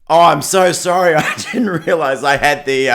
Oh, I'm so sorry. I didn't realize I had the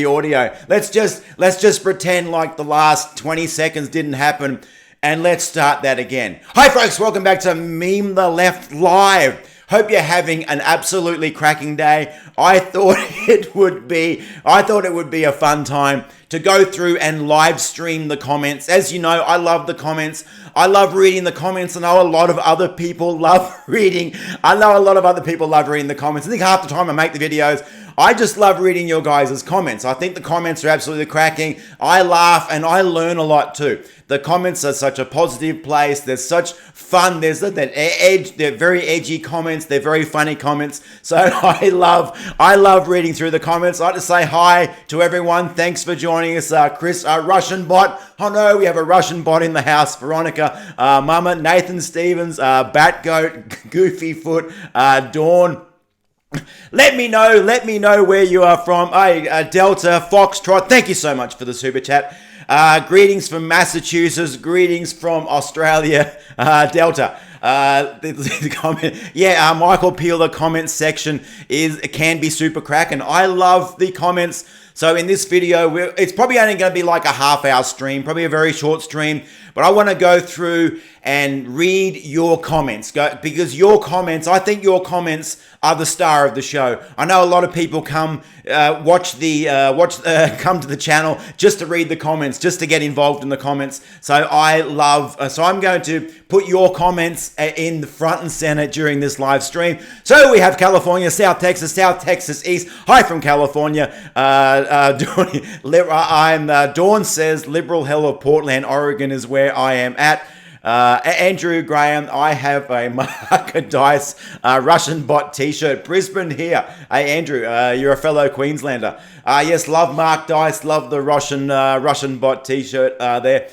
audio. Let's just pretend like the last 20 seconds didn't happen, and let's start that again. Hi folks, welcome back to Meme the Left Live. Hope you're having an absolutely cracking day. I thought it would be a fun time to go through and live stream the comments. As you know, I love the comments. I love reading the comments. I know a lot of other people love reading. The comments. I think half the time I make the videos, I just love reading your guys' comments. I think the comments are absolutely cracking. I laugh and I learn a lot too. The comments are such a positive place. There's such fun. There's that edge. They're very edgy comments. They're very funny comments. So I love reading through the comments. I'd like to say hi to everyone. Thanks for joining us, Chris, Russian bot. Oh no, we have a Russian bot in the house. Veronica, Mama, Nathan Stevens, Batgoat, Goofy Foot, Dawn. Let me know where you are from. Delta, Foxtrot, thank you so much for the super chat. Greetings from Massachusetts, greetings from Australia, Delta. The comment, Michael Peel, the comments section can be super cracking. I love the comments. So in this video, it's probably only going to be like a half-hour stream, probably a very short stream, but I want to go through and read your comments, because I think your comments are the star of the show. I know a lot of people come come to the channel just to read the comments, just to get involved in the comments. So I'm going to put your comments in the front and center during this live stream. So we have California, South Texas East. Hi from California. Dawn says liberal hell of Portland, Oregon is where I am at. Andrew Graham, I have a Marker Dice Russian bot t-shirt. Brisbane here. Hey Andrew, you're a fellow Queenslander. Yes, love Mark Dice, love the Russian bot t-shirt there.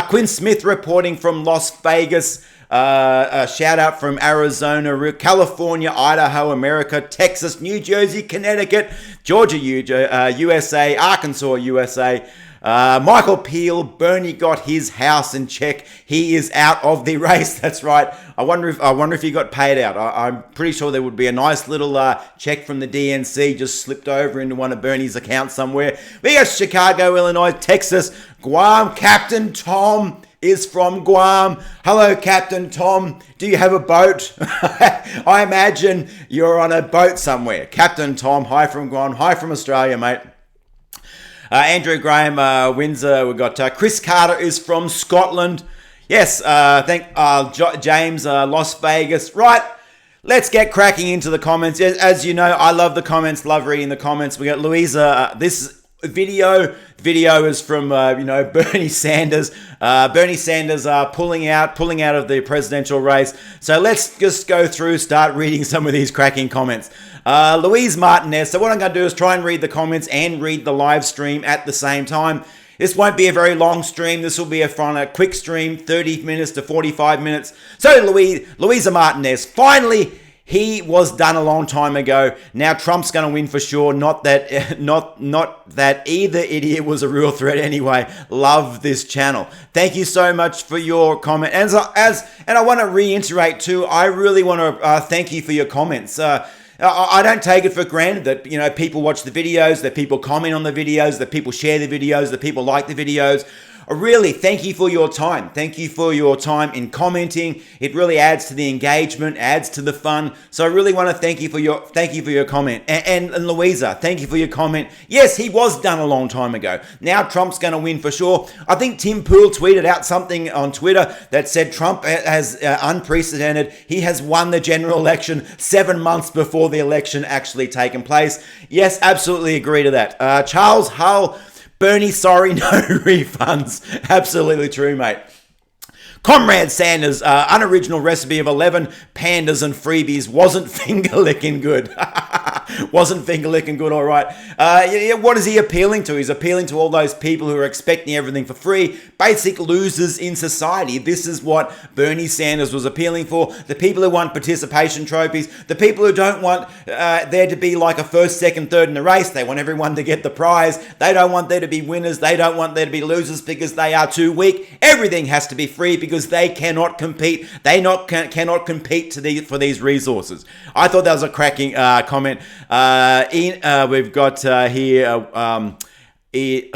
Quinn Smith reporting from Las Vegas. A shout out from Arizona, California, Idaho, America, Texas, New Jersey, Connecticut, Georgia, USA, Arkansas, USA. Michael Peel, Bernie got his house in check. He is out of the race. That's right. I wonder if he got paid out. I'm pretty sure there would be a nice little check from the DNC just slipped over into one of Bernie's accounts somewhere. We got Chicago, Illinois, Texas, Guam. Captain Tom is from Guam. Hello, Captain Tom. Do you have a boat? I imagine you're on a boat somewhere. Captain Tom, hi from Guam. Hi from Australia, mate. Andrew Graham, Windsor. We've got Chris Carter is from Scotland. Yes, James, Las Vegas. Right, let's get cracking into the comments. As you know, I love the comments, love reading the comments. We got Louisa. This video is from Bernie Sanders. Bernie Sanders pulling out of the presidential race. So let's just go through, start reading some of these cracking comments. Louise Martinez. So what I'm going to do is try and read the comments and read the live stream at the same time. This won't be a very long stream. This will be a quick stream, 30 minutes to 45 minutes. So Louisa Martinez, finally, he was done a long time ago. Now Trump's going to win for sure. Not that either idiot was a real threat anyway. Love this channel. Thank you so much for your comment. And I want to reiterate too, I really want to thank you for your comments. I don't take it for granted that, people watch the videos, that people comment on the videos, that people share the videos, that people like the videos. Really, thank you for your time. Thank you for your time in commenting. It really adds to the engagement, adds to the fun. So I really want to thank you for your comment. And Louisa, thank you for your comment. Yes, he was done a long time ago. Now Trump's going to win for sure. I think Tim Pool tweeted out something on Twitter that said Trump has unprecedented. He has won the general election 7 months before the election actually taken place. Yes, absolutely agree to that. Charles Hull, Bernie, sorry, no refunds. Absolutely true, mate. Comrade Sanders, unoriginal recipe of 11 pandas and freebies wasn't finger licking good. Wasn't finger licking good, all right. What is he appealing to? He's appealing to all those people who are expecting everything for free, basic losers in society. This is what Bernie Sanders was appealing for. The people who want participation trophies, the people who don't want there to be like a first, second, third in the race. They want everyone to get the prize. They don't want there to be winners. They don't want there to be losers because they are too weak. Everything has to be free because they cannot compete. They cannot compete for these resources. I thought that was a cracking comment. We've got here...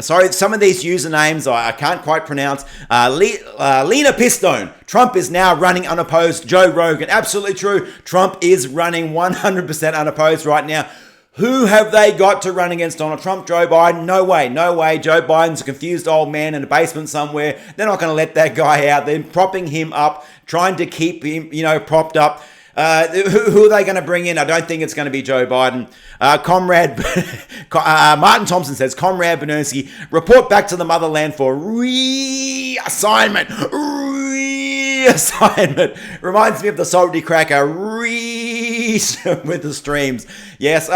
sorry, some of these usernames I can't quite pronounce. Lena Pistone. Trump is now running unopposed. Joe Rogan. Absolutely true. Trump is running 100% unopposed right now. Who have they got to run against Donald Trump? Joe Biden? No way, no way. Joe Biden's a confused old man in a basement somewhere. They're not going to let that guy out. They're propping him up, trying to keep him, propped up. Who are they going to bring in? I don't think it's going to be Joe Biden. Martin Thompson says, Comrade Bernanke, report back to the motherland for reassignment. Reassignment. Reminds me of the salty cracker. With the streams. Yes,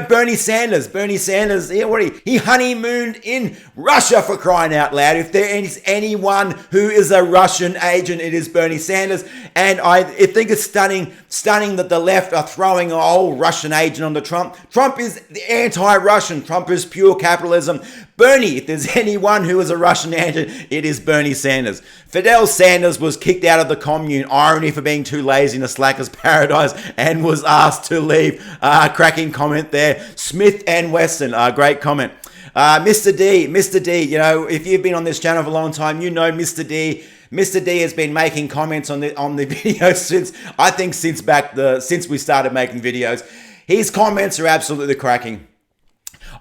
Bernie Sanders. He honeymooned in Russia, for crying out loud. If there is anyone who is a Russian agent, it is Bernie Sanders. And I think it's stunning that the left are throwing an old Russian agent onto Trump. Trump is the anti-Russian. Trump is pure capitalism. Bernie, if there's anyone who is a Russian agent, it is Bernie Sanders. Fidel Sanders was kicked out of the commune. Irony for being too lazy in a slacker's paradise and was asked to leave. Cracking comment there. Smith and Weston, great comment. Mr. D, if you've been on this channel for a long time, you know Mr. D. Mr. D has been making comments on the videos since we started making videos. His comments are absolutely cracking.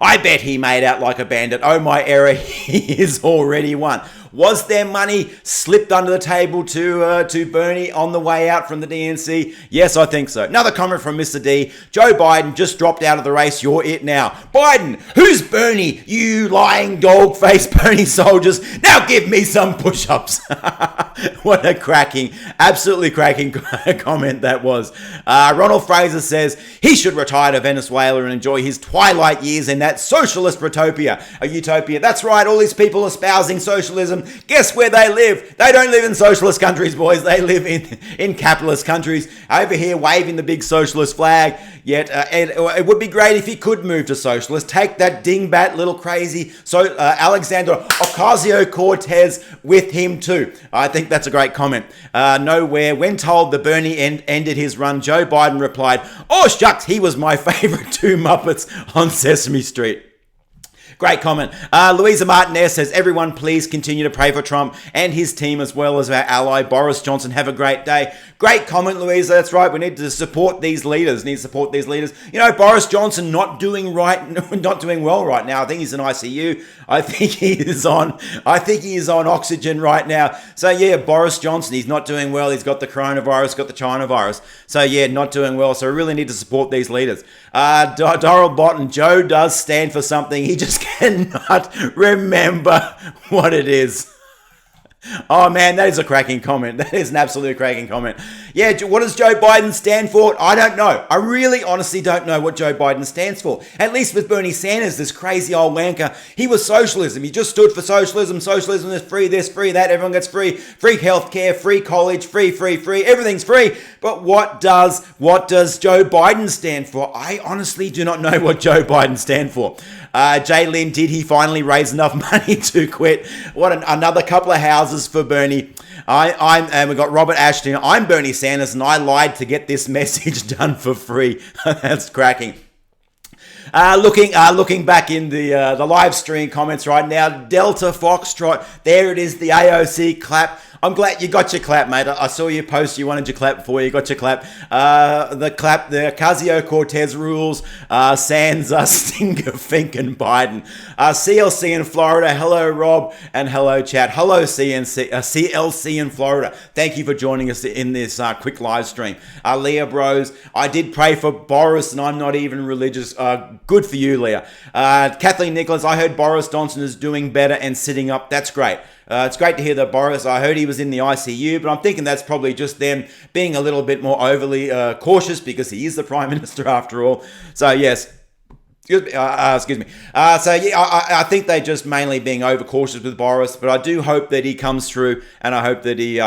I bet he made out like a bandit. Oh my error, he is already won. Was there money slipped under the table to Bernie on the way out from the DNC? Yes, I think so. Another comment from Mr. D. Joe Biden just dropped out of the race. You're it now. Biden, who's Bernie? You lying dog-faced Bernie soldiers. Now give me some push-ups. What a absolutely cracking comment that was. Ronald Fraser says he should retire to Venezuela and enjoy his twilight years in that socialist utopia. That's right, all these people espousing socialism. Guess where they live? They don't live in socialist countries, boys. They live in capitalist countries. Over here waving the big socialist flag. Yet it would be great if he could move to socialist. Take that dingbat little crazy Alexander Ocasio-Cortez with him too. I think that's a great comment. Nowhere. When told that Bernie ended his run, Joe Biden replied, "Oh shucks, he was my favorite two Muppets on Sesame Street." Great comment. Louisa Martinez says, everyone please continue to pray for Trump and his team as well as our ally Boris Johnson. Have a great day. Great comment, Louisa. That's right. We need to support these leaders. Boris Johnson not doing well right now. I think he's in ICU. I think he is on oxygen right now. So yeah, Boris Johnson, he's not doing well. He's got the coronavirus, got the China virus. So yeah, not doing well. So we really need to support these leaders. Doral Botton, Joe does stand for something. He just cannot remember what it is. Oh man, that is a cracking comment. That is an absolutely cracking comment. Yeah, what does Joe Biden stand for? I don't know. I really honestly don't know what Joe Biden stands for. At least with Bernie Sanders, this crazy old wanker, he was socialism. He just stood for socialism. Socialism is free this, free that. Everyone gets free healthcare, free college, free. Everything's free. But what does Joe Biden stand for? I honestly do not know what Joe Biden stands for. Jay Lynn, did he finally raise enough money to quit? Another couple of houses for Bernie. And we got Robert Ashton. I'm Bernie Sanders, and I lied to get this message done for free. That's cracking. Looking back in the live stream comments right now, Delta Foxtrot. There it is, the AOC clap. I'm glad you got your clap, mate. I saw your post. You wanted your clap before you got your clap. The Ocasio-Cortez rules. Sans Stinger, Fink, and Biden. CLC in Florida. Hello, Rob, and hello, chat. Hello, CLC in Florida. Thank you for joining us in this quick live stream. Leah Bros, I did pray for Boris, and I'm not even religious. Good for you, Leah. Kathleen Nicholas, I heard Boris Johnson is doing better and sitting up. That's great. It's great to hear that Boris, I heard he was in the ICU, but I'm thinking that's probably just them being a little bit more overly cautious because he is the Prime Minister after all. So yes. Excuse me. I think they're just mainly being overcautious with Boris, but I do hope that he comes through, and I hope that he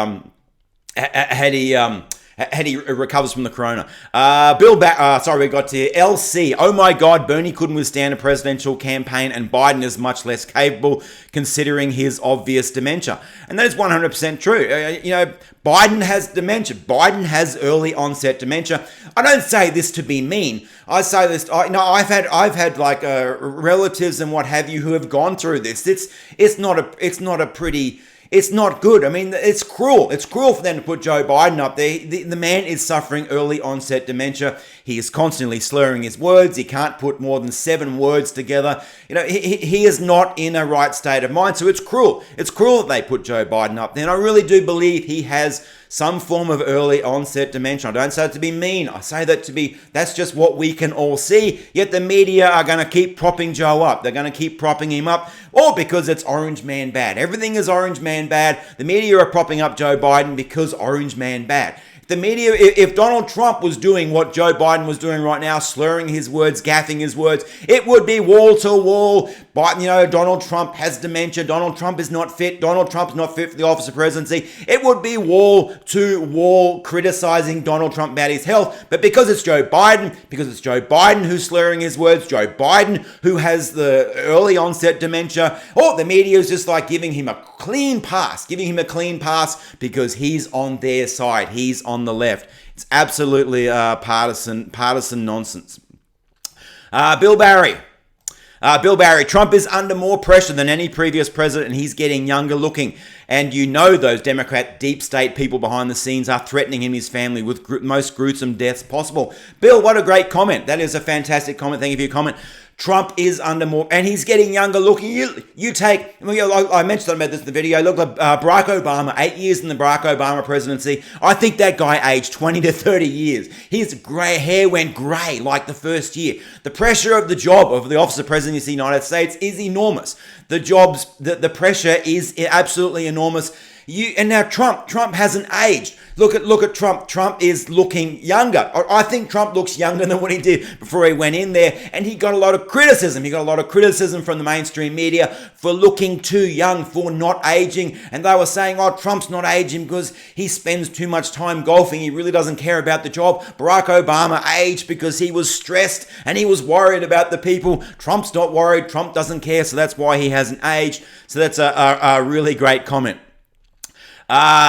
recovers from the corona. We got to LC. Oh my God, Bernie couldn't withstand a presidential campaign, and Biden is much less capable considering his obvious dementia. And that is 100% true. Biden has dementia. Biden has early onset dementia. I don't say this to be mean. I say this. I've had like relatives and what have you who have gone through this. It's not good. I mean, it's cruel. It's cruel for them to put Joe Biden up there. The man is suffering early onset dementia. He is constantly slurring his words. He can't put more than 7 words together. He is not in a right state of mind. So it's cruel. It's cruel that they put Joe Biden up there. And I really do believe he has some form of early onset dementia. I don't say it to be mean. I say that that's just what we can all see. Yet the media are going to keep propping Joe up. They're going to keep propping him up. All because it's Orange Man bad. Everything is Orange Man bad. The media are propping up Joe Biden because Orange Man bad. The media, if Donald Trump was doing what Joe Biden was doing right now, slurring his words, gaffing his words, it would be wall to wall. But, Donald Trump has dementia. Donald Trump is not fit. Donald Trump's not fit for the office of presidency. It would be wall to wall criticizing Donald Trump about his health. But because it's Joe Biden who's slurring his words, Joe Biden who has the early onset dementia, the media is just like giving him a clean pass because he's on their side. He's on the left. It's absolutely partisan nonsense. Bill Barry, Trump is under more pressure than any previous president, and he's getting younger looking. And those Democrat deep state people behind the scenes are threatening him and his family with most gruesome deaths possible. Bill, what a great comment. That is a fantastic comment. Thank you for your comment. Trump is under more, and he's getting younger looking. I mentioned about this in the video. Look at Barack Obama, 8 years in the Barack Obama presidency. I think that guy aged 20 to 30 years. His grey hair went grey like the first year. The pressure of the job of the office of president of the United States is enormous. The pressure is absolutely enormous. And now Trump hasn't aged. Look at Trump. Trump is looking younger. I think Trump looks younger than what he did before he went in there. And he got a lot of criticism. He got a lot of criticism from the mainstream media for looking too young, for not aging. And they were saying, Trump's not aging because he spends too much time golfing. He really doesn't care about the job. Barack Obama aged because he was stressed and he was worried about the people. Trump's not worried. Trump doesn't care. So that's why he hasn't aged. So that's a really great comment.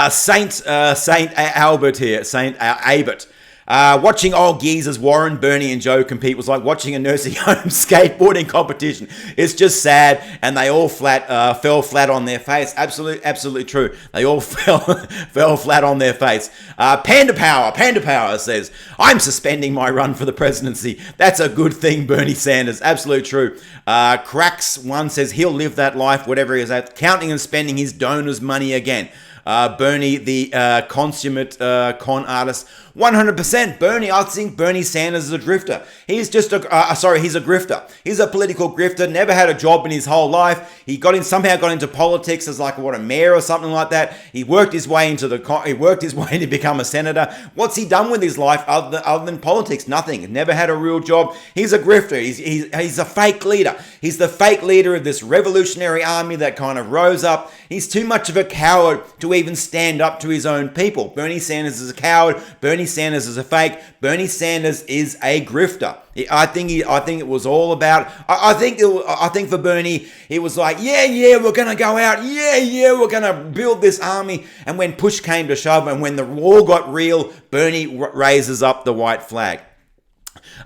Saint Albert here, Saint Abert. Watching old geezers Warren, Bernie and Joe compete was like watching a nursing home skateboarding competition. It's just sad, and they all fell flat on their face. Absolutely true. They all fell flat on their face. Panda Power says, I'm suspending my run for the presidency. That's a good thing, Bernie Sanders. Absolutely true. Cracks1 says he'll live that life, whatever he is at, counting and spending his donors' money again. Bernie, the consummate con artist, 100%. Bernie, I think Bernie Sanders is a drifter. He's just he's a grifter. He's a political grifter. Never had a job in his whole life. He somehow got into politics as a mayor or something like that. He worked his way into to become a senator. What's he done with his life other than politics? Nothing. Never had a real job. He's a grifter. He's a fake leader. He's the fake leader of this revolutionary army that kind of rose up. He's too much of a coward to even stand up to his own people. Bernie Sanders is a coward. Bernie Sanders is a fake. Bernie Sanders is a grifter. I think it was all about. I think for Bernie, it was like, yeah, we're gonna go out. Yeah, we're gonna build this army. And when push came to shove, and when the war got real, Bernie raises up the white flag.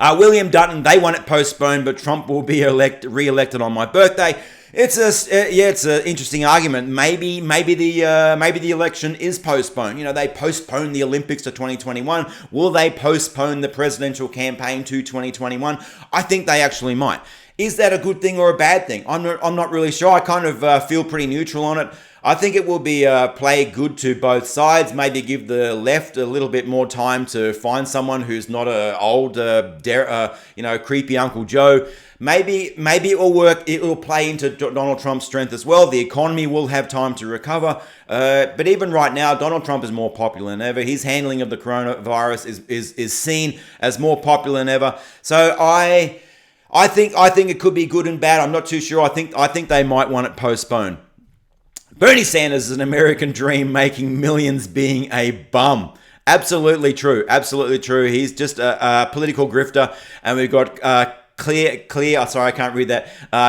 William Dutton, they want it postponed, but Trump will be re-elected on my birthday. It's an interesting argument. Maybe the election is postponed. They postponed the Olympics to 2021. Will they postpone the presidential campaign to 2021? I think they actually might. Is that a good thing or a bad thing? I'm not really sure. I kind of feel pretty neutral on it. I think it will be play good to both sides. Maybe give the left a little bit more time to find someone who's not a old, creepy Uncle Joe. Maybe it will work. It will play into Donald Trump's strength as well. The economy will have time to recover. But even right now, Donald Trump is more popular than ever. His handling of the coronavirus is seen as more popular than ever. So I think it could be good and bad. I'm not too sure. I think they might want it postponed. Bernie Sanders is an American dream, making millions being a bum. Absolutely true. Absolutely true. He's just a political grifter. And we've got clear. Sorry, I can't read that.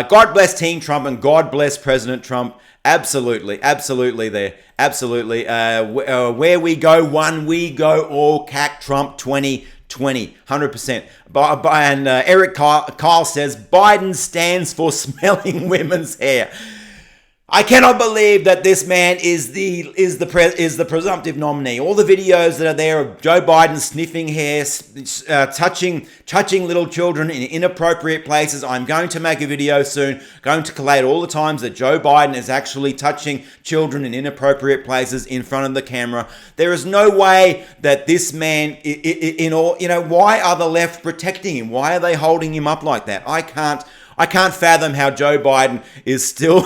God bless Team Trump and God bless President Trump. Absolutely there. Absolutely. Where we go, one we go all. CAC Trump 2020, 100%. And Eric Kyle says Biden stands for smelling women's hair. I cannot believe that this man is the presumptive nominee. All the videos that are there of Joe Biden sniffing hair, touching little children in inappropriate places. I'm going to make a video soon, going to collate all the times that Joe Biden is actually touching children in inappropriate places in front of the camera. There is no way that this man, why are the left protecting him? Why are they holding him up like that? I can't fathom how Joe Biden is still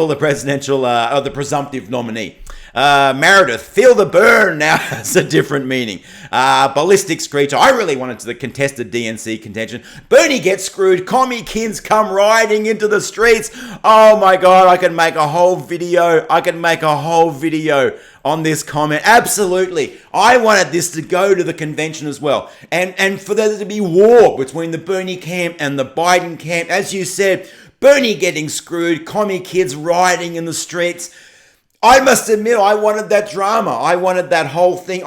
the presidential or the presumptive nominee. Meredith, feel the burn now has a different meaning. Ballistic Screecher, I really wanted to the contested DNC contention. Bernie gets screwed. Commie kids come riding into the streets. Oh my God, I could make a whole video. On this comment. Absolutely. I wanted this to go to the convention as well. And for there to be war between the Bernie camp and the Biden camp. As you said, Bernie getting screwed, commie kids rioting in the streets. I must admit, I wanted that drama. I wanted that whole thing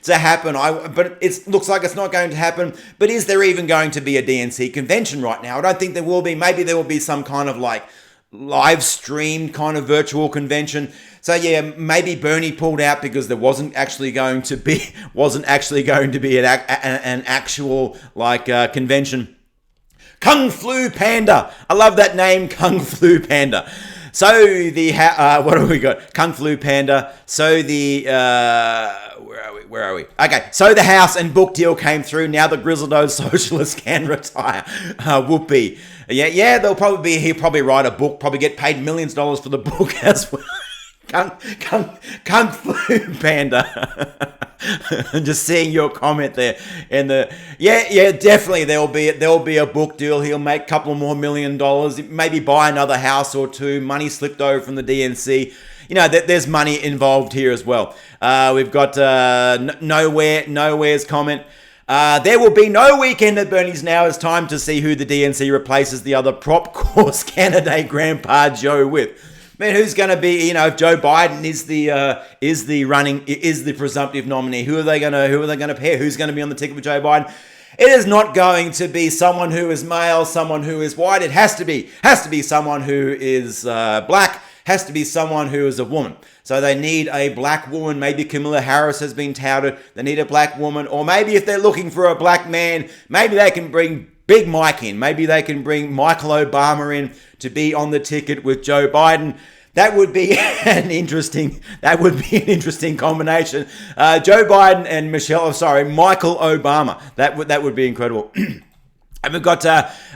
to happen. But it looks like it's not going to happen. But is there even going to be a DNC convention right now? I don't think there will be. Maybe there will be some kind of like live stream kind of virtual convention. So yeah, maybe Bernie pulled out because there wasn't actually going to be an actual convention. Kung Flu Panda. I love that name, Kung Flu Panda. So the what have we got? Kung Flu Panda. So the where are we? Okay. So the house and book deal came through. Now the grizzled socialist can retire. Whoopee. Yeah. He'll probably write a book. Probably get paid millions of dollars for the book as well. Kung Flu Panda. Just seeing your comment there, and definitely there'll be a book deal. He'll make a couple more $1 million, maybe buy another house or two. Money slipped over from the DNC. There's money involved here as well. We've got Nowhere's comment. There will be no weekend at Bernie's now. It's time to see who the DNC replaces the other prop course candidate Grandpa Joe with. Man, who's going to be? If Joe Biden is the presumptive nominee, who are they going to pair? Who's going to be on the ticket with Joe Biden? It is not going to be someone who is male, someone who is white. It has to be someone who is black. Has to be someone who is a woman. So they need a black woman. Maybe Kamala Harris has been touted. They need a black woman, or maybe if they're looking for a black man, maybe they can bring Big Mike in. Maybe they can bring Michael Obama in to be on the ticket with Joe Biden. That would be an interesting combination. Joe Biden and Michael Obama. That would be incredible. And we've got,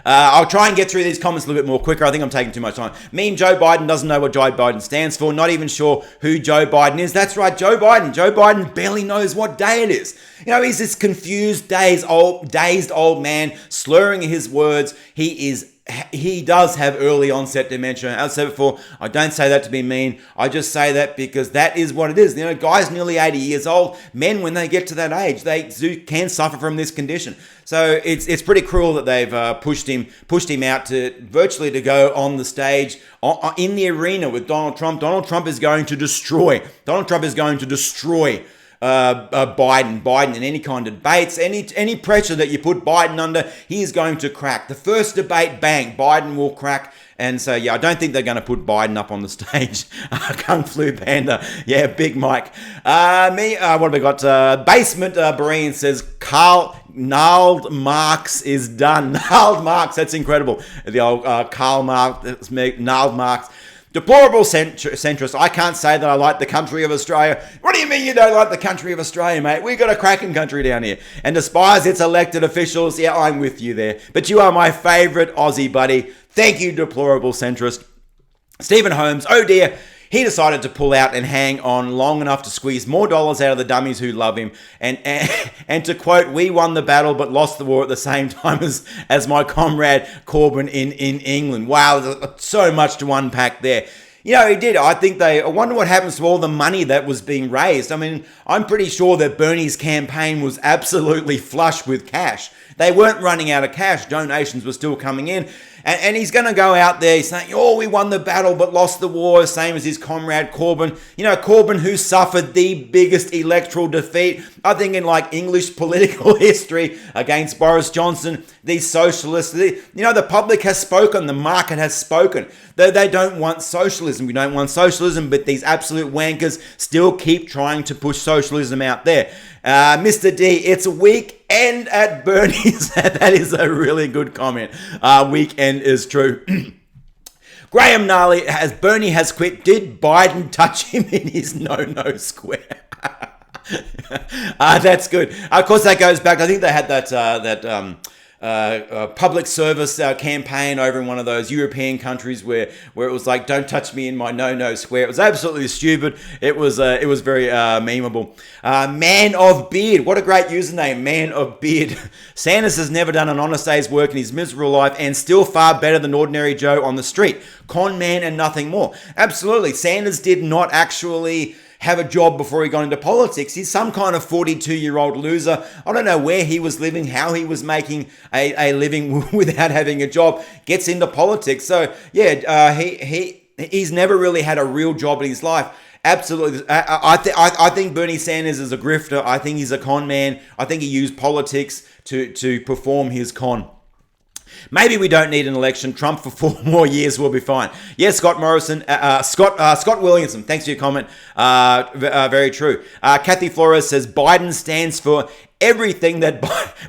I'll try and get through these comments a little bit more quicker. I think I'm taking too much time. Meme Joe Biden doesn't know what Joe Biden stands for. Not even sure who Joe Biden is. That's right, Joe Biden. Joe Biden barely knows what day it is. He's this confused, dazed old man, slurring his words. He does have early onset dementia. As I said before, I don't say that to be mean. I just say that because that is what it is. Guys nearly 80 years old, men when they get to that age, they can suffer from this condition. So it's pretty cruel that they've pushed him out to virtually to go on the stage in the arena with Donald Trump. Donald Trump is going to destroy Biden in any kind of debates, any pressure that you put Biden under, he is going to crack. The first debate, bang, Biden will crack. And so, yeah, I don't think they're going to put Biden up on the stage. Kung Flu Panda. Yeah, Big Mike. What have we got? Basement Barine says, Karl Marx is done. Karl Marx, that's incredible. The old Karl Marx, Karl Marx. Deplorable centrist. I can't say that I like the country of Australia. What do you mean you don't like the country of Australia, mate? We got a cracking country down here. And despise its elected officials, yeah, I'm with you there. But you are my favourite Aussie buddy. Thank you, deplorable centrist. Stephen Holmes, oh dear. He decided to pull out and hang on long enough to squeeze more dollars out of the dummies who love him. And to quote, we won the battle but lost the war at the same time as my comrade Corbyn in England. Wow, so much to unpack there. You know, he did. I wonder what happens to all the money that was being raised. I mean, I'm pretty sure that Bernie's campaign was absolutely flush with cash. They weren't running out of cash. Donations were still coming in. And he's going to go out there saying, oh, we won the battle but lost the war, same as his comrade Corbyn. You know, Corbyn, who suffered the biggest electoral defeat, I think, in like English political history against Boris Johnson, these socialists. The public has spoken, the market has spoken. They don't want socialism. We don't want socialism, but these absolute wankers still keep trying to push socialism out there. Mr. D, it's a weekend at Bernie's. That is a really good comment. Weekend is true. Graham Gnarly, as Bernie has quit, did Biden touch him in his no square? That's good. Of course, that goes back. I think they had that public service campaign over in one of those European countries where it was like, don't touch me in my no square. It was absolutely stupid. It was very memeable. Man of Beard, what a great username, Man of Beard. Sanders has never done an honest day's work in his miserable life and still far better than ordinary Joe on the street. Con man and nothing more. Absolutely, Sanders did not actually have a job before he got into politics. He's some kind of 42-year-old loser. I don't know where he was living, how he was making a living without having a job. Gets into politics. So, yeah, he's never really had a real job in his life. Absolutely. I think Bernie Sanders is a grifter. I think he's a con man. I think he used politics to perform his con. Maybe we don't need an election. Trump for 4 more years will be fine. Yes, Scott Morrison, Scott Williamson. Thanks for your comment. Very true. Kathy Flores says Biden stands for everything that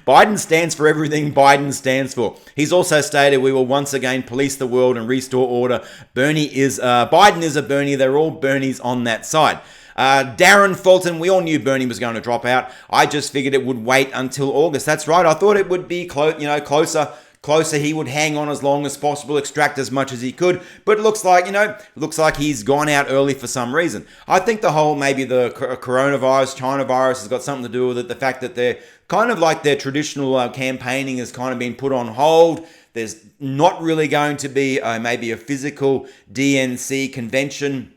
Biden stands for. Everything Biden stands for. He's also stated we will once again police the world and restore order. Biden is a Bernie. They're all Bernies on that side. Darren Fulton, we all knew Bernie was going to drop out. I just figured it would wait until August. That's right. I thought it would be closer. He would hang on as long as possible, extract as much as he could. But it looks like he's gone out early for some reason. I think maybe the coronavirus, China virus has got something to do with it. The fact that they're kind of like their traditional campaigning has kind of been put on hold. There's not really going to be maybe a physical DNC convention.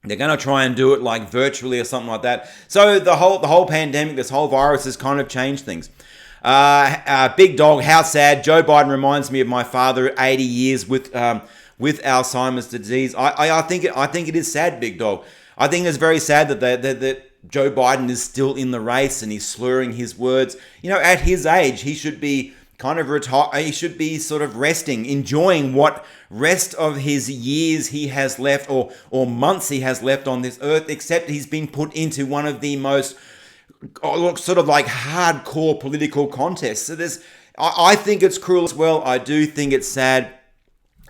They're going to try and do it like virtually or something like that. So the whole pandemic, this whole virus has kind of changed things. Big Dog, how sad. Joe Biden reminds me of my father, 80 years with Alzheimer's disease. I think it is sad, Big Dog. I think it's very sad that Joe Biden is still in the race and he's slurring his words. You know, at his age, he should be kind of retired. He should be sort of resting, enjoying what rest of his years he has left or months he has left on this earth, except he's been put into one of the most sort of like hardcore political contests. So I think it's cruel as well. I do think it's sad,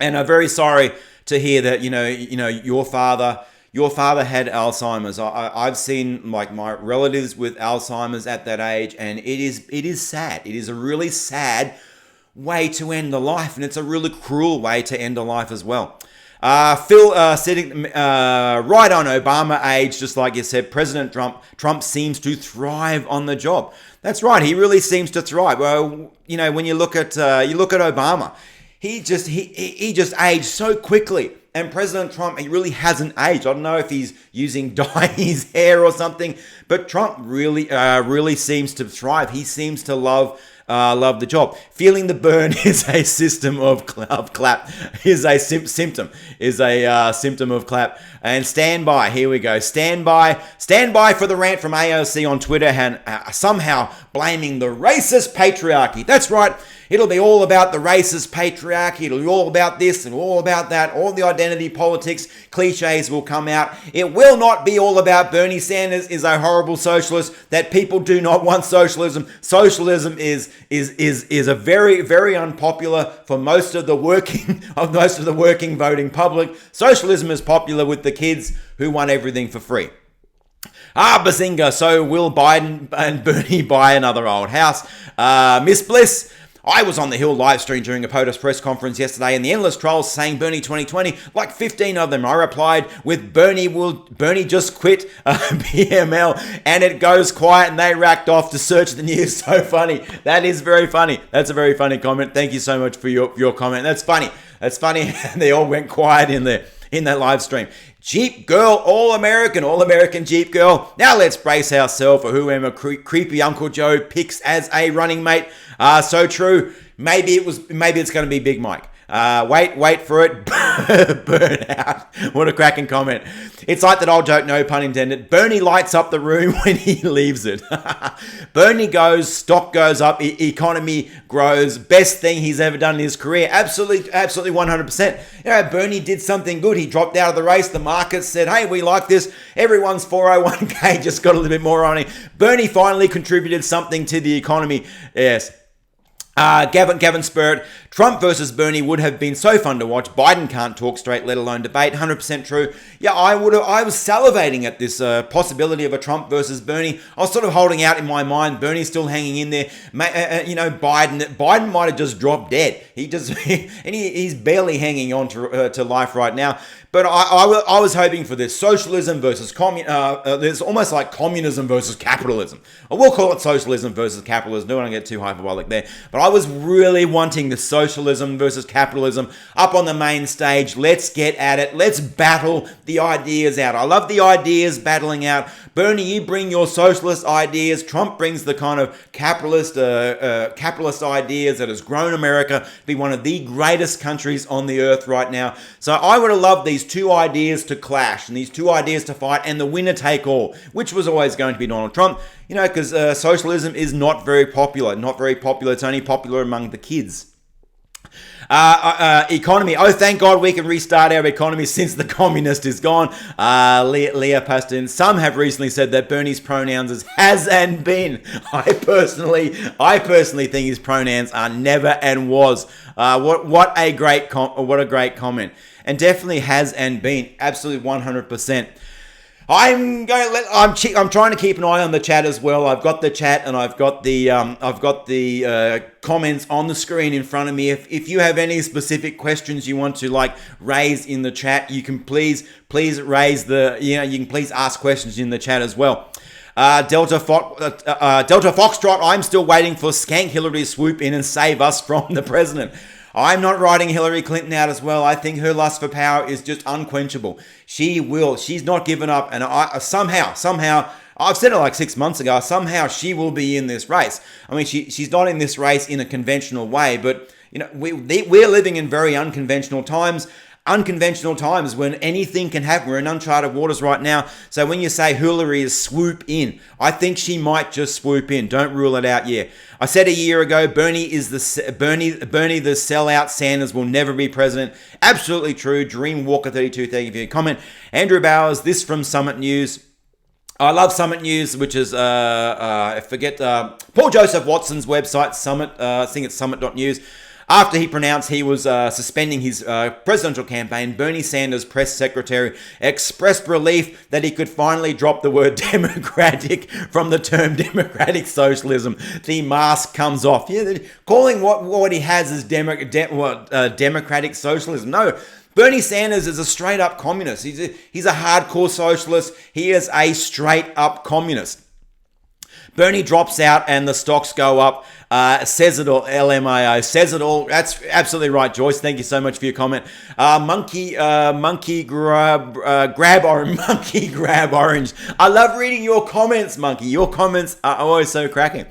and I'm very sorry to hear that your father had Alzheimer's. I've seen like my relatives with Alzheimer's at that age, and it is sad. It is a really sad way to end the life, and it's a really cruel way to end a life as well. Phil sitting right on Obama age, just like you said, President Trump seems to thrive on the job. That's right, he really seems to thrive. Well, when you look at Obama, he just aged so quickly, and President Trump, he really hasn't aged. I don't know if he's using dye in his hair or something, but Trump really seems to thrive. He seems to love Love the job. Feeling the burn is a system of clap. Is a symptom. Is a symptom of clap. And stand by. Here we go. Stand by for the rant from AOC on Twitter and somehow blaming the racist patriarchy. That's right. It'll be all about the racist patriarchy. It'll be all about this and all about that. All the identity politics cliches will come out. It will not be all about Bernie Sanders is a horrible socialist, that people do not want socialism. Socialism is a very, very unpopular for most of the working voting public. Socialism is popular with the kids who want everything for free. Bazinga. So will Biden and Bernie buy another old house? Miss Bliss. I was on the Hill live stream during a POTUS press conference yesterday, and the endless trolls saying Bernie 2020, like 15 of them. I replied with Bernie just quit BML, and it goes quiet, and they racked off to search the news. So funny. That is very funny. That's a very funny comment. Thank you so much for your comment. That's funny. That's funny. They all went quiet in that live stream. Jeep girl, all American Jeep girl. Now let's brace ourselves for whoever creepy Uncle Joe picks as a running mate. So true. Maybe it's going to be Big Mike. Wait for it. Burn out. What a cracking comment. It's like that old joke, no pun intended. Bernie lights up the room when he leaves it. Bernie goes, stock goes up, economy grows. Best thing he's ever done in his career. Absolutely 100%. Bernie did something good. He dropped out of the race. The market said, hey, we like this. Everyone's 401k just got a little bit more on it. Bernie finally contributed something to the economy. Yes. Gavin Spirit, Trump versus Bernie would have been so fun to watch. Biden can't talk straight, let alone debate. 100% true. Yeah, I was salivating at this possibility of a Trump versus Bernie. I was sort of holding out in my mind. Bernie's still hanging in there. Biden might have just dropped dead. He's barely hanging on to life right now. But I was hoping for this socialism versus there's almost like communism versus capitalism. I will call it socialism versus capitalism. Don't want to get too hyperbolic there. But I was really wanting the socialism versus capitalism up on the main stage. Let's get at it. Let's battle the ideas out. I love the ideas battling out. Bernie, you bring your socialist ideas. Trump brings the kind of capitalist ideas that has grown America to be one of the greatest countries on the earth right now. So I would have loved these two ideas to clash and these two ideas to fight, and the winner take all, which was always going to be Donald Trump, because socialism is not very popular. It's only popular among the kids. Economy. Oh, thank God we can restart our economy since the communist is gone. Leah Paston. Some have recently said that Bernie's pronouns is has and been. I personally think his pronouns are never and was. What a great comment. And definitely has and been. Absolutely 100%. I'm trying to keep an eye on the chat as well. I've got the chat and I've got the comments on the screen in front of me. If you have any specific questions you want to raise in the chat, you can please raise you can please ask questions in the chat as well. Delta Foxtrot, I'm still waiting for Skank Hillary to swoop in and save us from the president. I'm not writing Hillary Clinton out as well. I think her lust for power is just unquenchable. She's not given up, and somehow, I've said it like 6 months ago, somehow she will be in this race. I mean, she's not in this race in a conventional way, but we're living in very unconventional times. Unconventional times when anything can happen. We're in uncharted waters right now. So when you say Hillary is swoop in, I think she might just swoop in. Don't rule it out yet. I said a year ago, Bernie the sellout. Sanders will never be president. Absolutely true. Dreamwalker32, thank you for your comment. Andrew Bowers, this from Summit News. I love Summit News, which is, I forget, Paul Joseph Watson's website, Summit, I think it's summit.news. After he pronounced he was suspending his presidential campaign, Bernie Sanders' press secretary expressed relief that he could finally drop the word democratic from the term democratic socialism. The mask comes off. Yeah, calling what he has as democratic socialism. No, Bernie Sanders is a straight up communist. He's a hardcore socialist. He is a straight up communist. Bernie drops out and the stocks go up. Says it all, LMAO. Says it all. That's absolutely right, Joyce. Thank you so much for your comment. Monkey grab orange. I love reading your comments, Monkey. Your comments are always so cracking.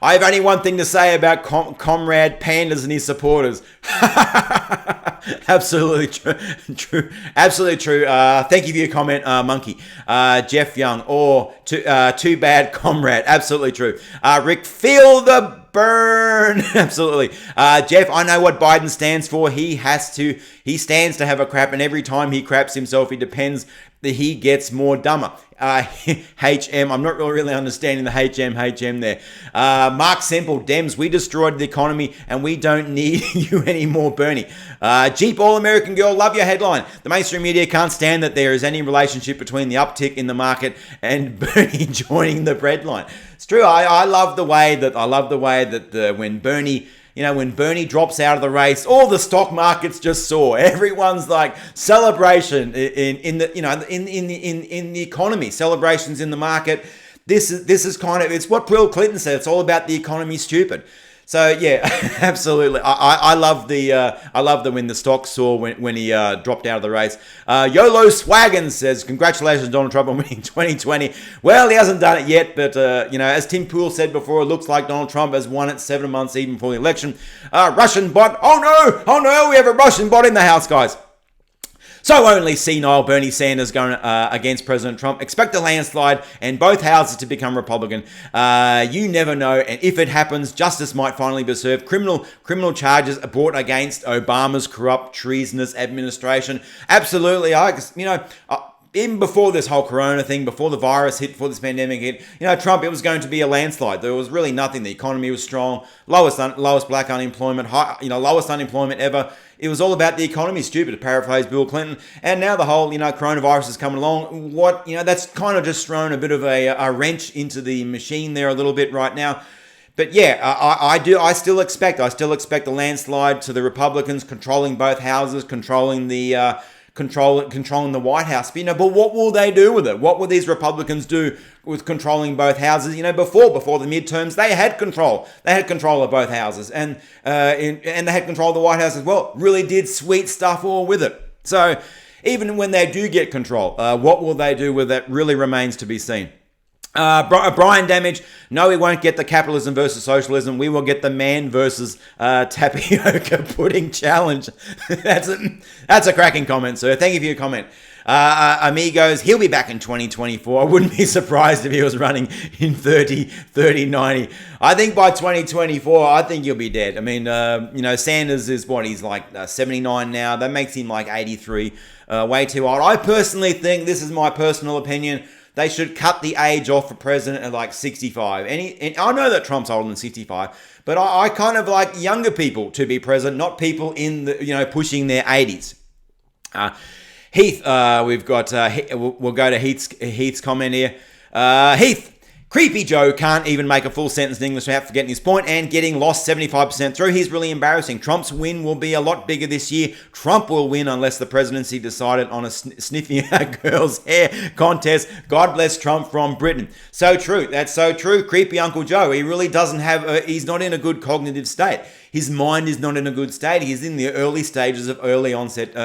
I have only one thing to say about Comrade Pandas and his supporters. Absolutely true. Absolutely true. Thank you for your comment, Monkey. Jeff Young, or too bad, Comrade. Absolutely true. Rick, feel the burn. Absolutely. Jeff, I know what Biden stands for. He stands to have a crap, and every time he craps himself, he depends that he gets more dumber. HM, I'm not really understanding the HM there. Mark Semple, Dems, we destroyed the economy and we don't need you anymore, Bernie. Jeep All-American Girl, love your headline. The mainstream media can't stand that there is any relationship between the uptick in the market and Bernie joining the breadline. It's true. I love the way that when Bernie drops out of the race, all the stock markets just soar. Everyone's like celebration in the economy, celebrations in the market. This is kind of, it's what Bill Clinton said. It's all about the economy, stupid. So yeah, absolutely. I love the when the stocks soar when he dropped out of the race. YOLO Swaggin says, congratulations Donald Trump on winning 2020. Well, he hasn't done it yet, but as Tim Pool said before, it looks like Donald Trump has won it 7 months even before the election. Russian bot. Oh no, we have a Russian bot in the house, guys. So only senile Bernie Sanders going against President Trump. Expect a landslide and both houses to become Republican. You never know, and if it happens, justice might finally be served. Criminal charges are brought against Obama's corrupt, treasonous administration. Absolutely, even before this whole corona thing, before the virus hit, before this pandemic hit, Trump, it was going to be a landslide. There was really nothing. The economy was strong, lowest black unemployment, lowest unemployment ever. It was all about the economy, stupid, to paraphrase Bill Clinton. And now the whole, coronavirus is coming along. That's kind of just thrown a bit of a wrench into the machine there a little bit right now. But yeah, I still expect a landslide to the Republicans controlling both houses, controlling the White House. But what will they do with it? What will these Republicans do with controlling both houses? Before the midterms, they had control. They had control of both houses, and they had control of the White House as well. Really did sweet stuff all with it. So even when they do get control, what will they do with it really remains to be seen. Brian Damage, no, we won't get the capitalism versus socialism. We will get the man versus tapioca pudding challenge. That's a cracking comment, sir. Thank you for your comment. Amigos, he'll be back in 2024. I wouldn't be surprised if he was running in 30-90. I think by 2024, I think he'll be dead. I mean, Sanders is what? He's like 79 now. That makes him like 83. Way too old. I personally think, this is my personal opinion, they should cut the age off for president at like 65. And I know that Trump's older than 65, but I kind of like younger people to be president, not people in the, pushing their 80s. Heath, we've got, we'll go to Heath's comment here. Heath, Creepy Joe can't even make a full sentence in English without forgetting his point and getting lost 75% through. He's really embarrassing. Trump's win will be a lot bigger this year. Trump will win unless the presidency decided on a sniffing a girl's hair contest. God bless Trump from Britain. So true. That's so true. Creepy Uncle Joe. He really doesn't have, he's not in a good cognitive state. His mind is not in a good state. He's in the early stages of early onset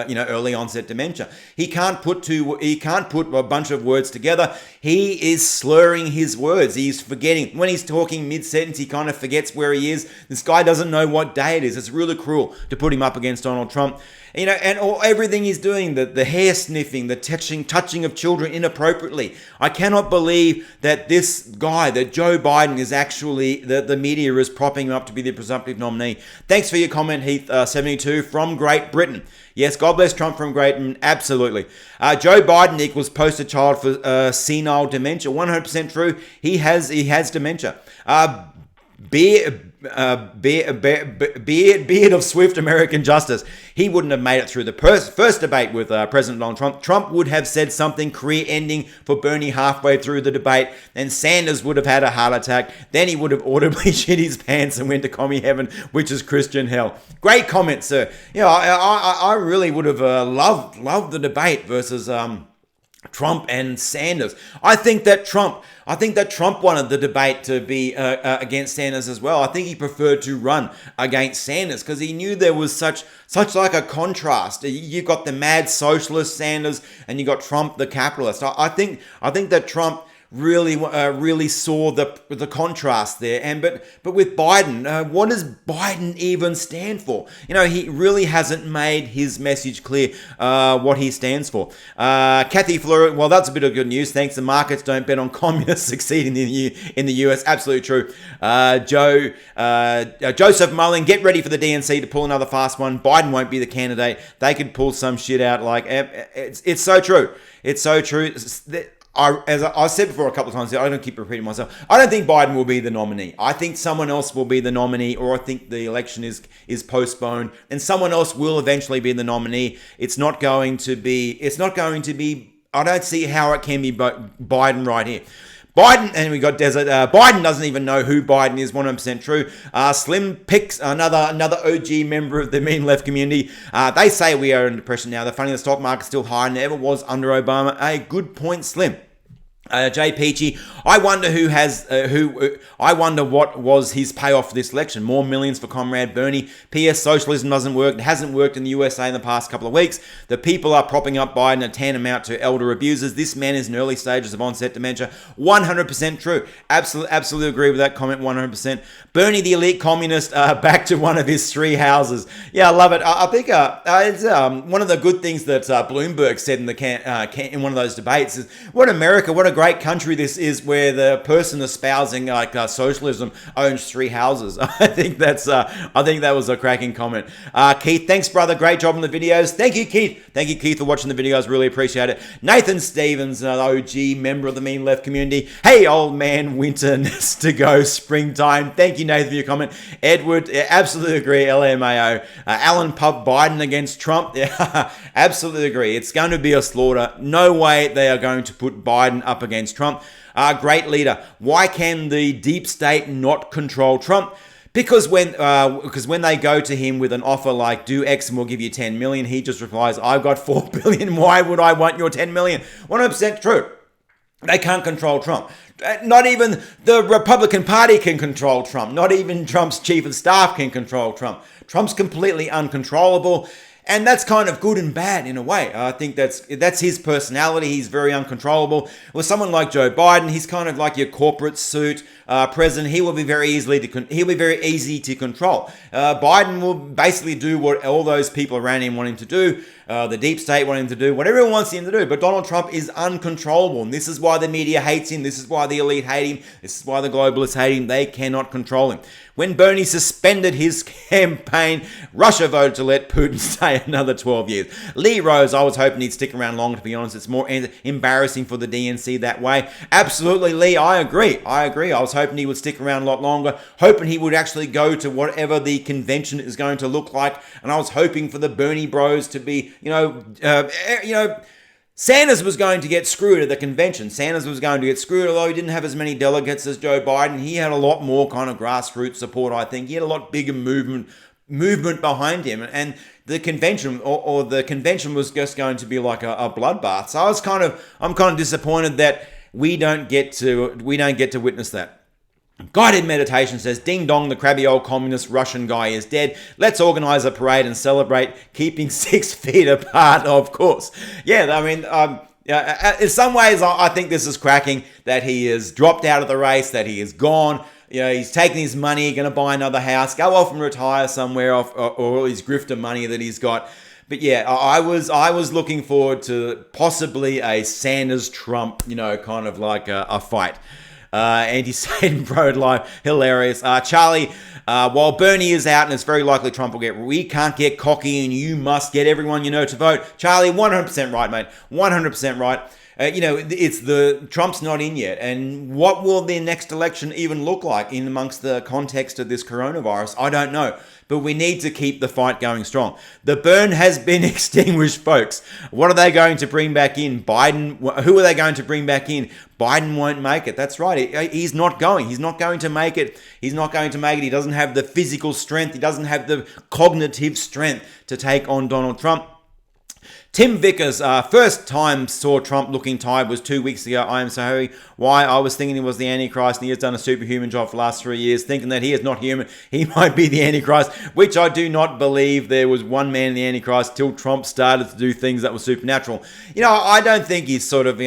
dementia. He can't put a bunch of words together. He is slurring his words. He's forgetting. When he's talking mid-sentence, he kind of forgets where he is. This guy doesn't know what day it is. It's really cruel to put him up against Donald Trump. And everything he's doing, the hair sniffing, the touching of children inappropriately. I cannot believe that this guy, that Joe Biden, is actually, the media is propping him up to be the presumptive nominee. Thanks for your comment, Heath72 from Great Britain. Yes, God bless Trump from Great Britain, absolutely. Joe Biden equals poster child for senile dementia, 100% true. He has dementia. Beard of swift American justice. He wouldn't have made it through the first debate with President Donald Trump. Trump would have said something career-ending for Bernie halfway through the debate, and Sanders would have had a heart attack. Then he would have audibly shit his pants and went to commie heaven, which is Christian hell. Great comment, sir. I really would have loved the debate versus Trump and Sanders. I think that Trump wanted the debate to be against Sanders as well. I think he preferred to run against Sanders because he knew there was such like a contrast. You got the mad socialist Sanders and you got Trump, the capitalist. I think that Trump really saw the contrast there. And but with Biden, what does Biden even stand for? He really hasn't made his message clear what he stands for. Kathy Fleur, well, that's a bit of good news. Thanks. The markets don't bet on communists succeeding in the US. Absolutely true. Joseph Mullen, get ready for the DNC to pull another fast one. Biden won't be the candidate. They could pull some shit out. Like it's so true. It's so true. As I said before a couple of times, I don't keep repeating myself. I don't think Biden will be the nominee. I think someone else will be the nominee, or I think the election is postponed, and someone else will eventually be the nominee. It's not going to be. I don't see how it can be Biden right here. Biden, and we got Desert. Biden doesn't even know who Biden is. 100% true. Slim picks another OG member of the mean left community. They say we are in depression now. They're finding the stock market still higher than it ever was under Obama. A good point, Slim. Jay Peachy, I wonder I wonder what was his payoff for this election. More millions for Comrade Bernie. P.S. Socialism doesn't work. It hasn't worked in the USA in the past couple of weeks. The people are propping up Biden at tantamount to elder abusers. This man is in early stages of onset dementia. 100% true. Absolutely agree with that comment. 100%. Bernie, the elite communist, back to one of his 3 houses. Yeah, I love it. I think it's one of the good things that Bloomberg said in one of those debates is, what a great country this is, where the person espousing socialism owns 3 houses. I think that was a cracking comment. Keith, thanks, brother. Great job on the videos. Thank you, Keith. Thank you, Keith, for watching the videos. Really appreciate it. Nathan Stevens, an OG member of the mean left community. Hey, old man, winter needs to go, springtime. Thank you, Nathan, for your comment. Edward, absolutely agree. LMAO. Alan Pup, Biden against Trump. Yeah, absolutely agree. It's going to be a slaughter. No way they are going to put Biden up against Trump. Great leader. Why can the deep state not control Trump? Because when they go to him with an offer like, do X and we'll give you 10 million, he just replies, I've got 4 billion. Why would I want your 10 million? 100% true. They can't control Trump. Not even the Republican Party can control Trump. Not even Trump's chief of staff can control Trump. Trump's completely uncontrollable. And that's kind of good and bad in a way. I think that's his personality. He's very uncontrollable. With someone like Joe Biden, he's kind of like your corporate suit president. He will be very easy to control. Biden will basically do what all those people around him want him to do. The deep state want him to do what everyone wants him to do. But Donald Trump is uncontrollable. And this is why the media hates him. This is why the elite hate him. This is why the globalists hate him. They cannot control him. When Bernie suspended his campaign, Russia voted to let Putin stay another 12 years. Lee Rose, I was hoping he'd stick around longer, to be honest. It's more embarrassing for the DNC that way. Absolutely, Lee, I agree. I was hoping he would stick around a lot longer, hoping he would actually go to whatever the convention is going to look like. And I was hoping for the Bernie bros to be, Sanders was going to get screwed at the convention. Sanders was going to get screwed, although he didn't have as many delegates as Joe Biden. He had a lot more kind of grassroots support, I think. He had a lot bigger movement behind him. And the convention, or the convention was just going to be like a bloodbath. So I'm kind of disappointed that we don't get to witness that. Guided Meditation says, ding dong, the crabby old communist Russian guy is dead. Let's organize a parade and celebrate, keeping 6 feet apart, of course. Yeah, I mean, in some ways, I think this is cracking, that he has dropped out of the race, that he is gone. He's taking his money, going to buy another house, go off and retire somewhere off, or all his grifter money that he's got. But yeah, I was looking forward to possibly a Sanders-Trump, kind of like a fight. Anti-Satan, pro-life, hilarious. Charlie, while Bernie is out and it's very likely Trump will we can't get cocky and you must get everyone you know to vote. Charlie, 100% right, mate. 100% right. Trump's not in yet. And what will the next election even look like in amongst the context of this coronavirus? I don't know. But we need to keep the fight going strong. The burn has been extinguished, folks. What are they going to bring back in? Biden. Who are they going to bring back in? Biden won't make it. That's right. He's not going. He's not going to make it. He's not going to make it. He doesn't have the physical strength. He doesn't have the cognitive strength to take on Donald Trump. Tim Vickers, first time saw Trump looking tired was 2 weeks ago. I am so happy. Why? I was thinking he was the Antichrist and he has done a superhuman job for the last 3 years, thinking that he is not human. He might be the Antichrist, which I do not believe there was one man in the Antichrist till Trump started to do things that were supernatural. I don't think he's sort of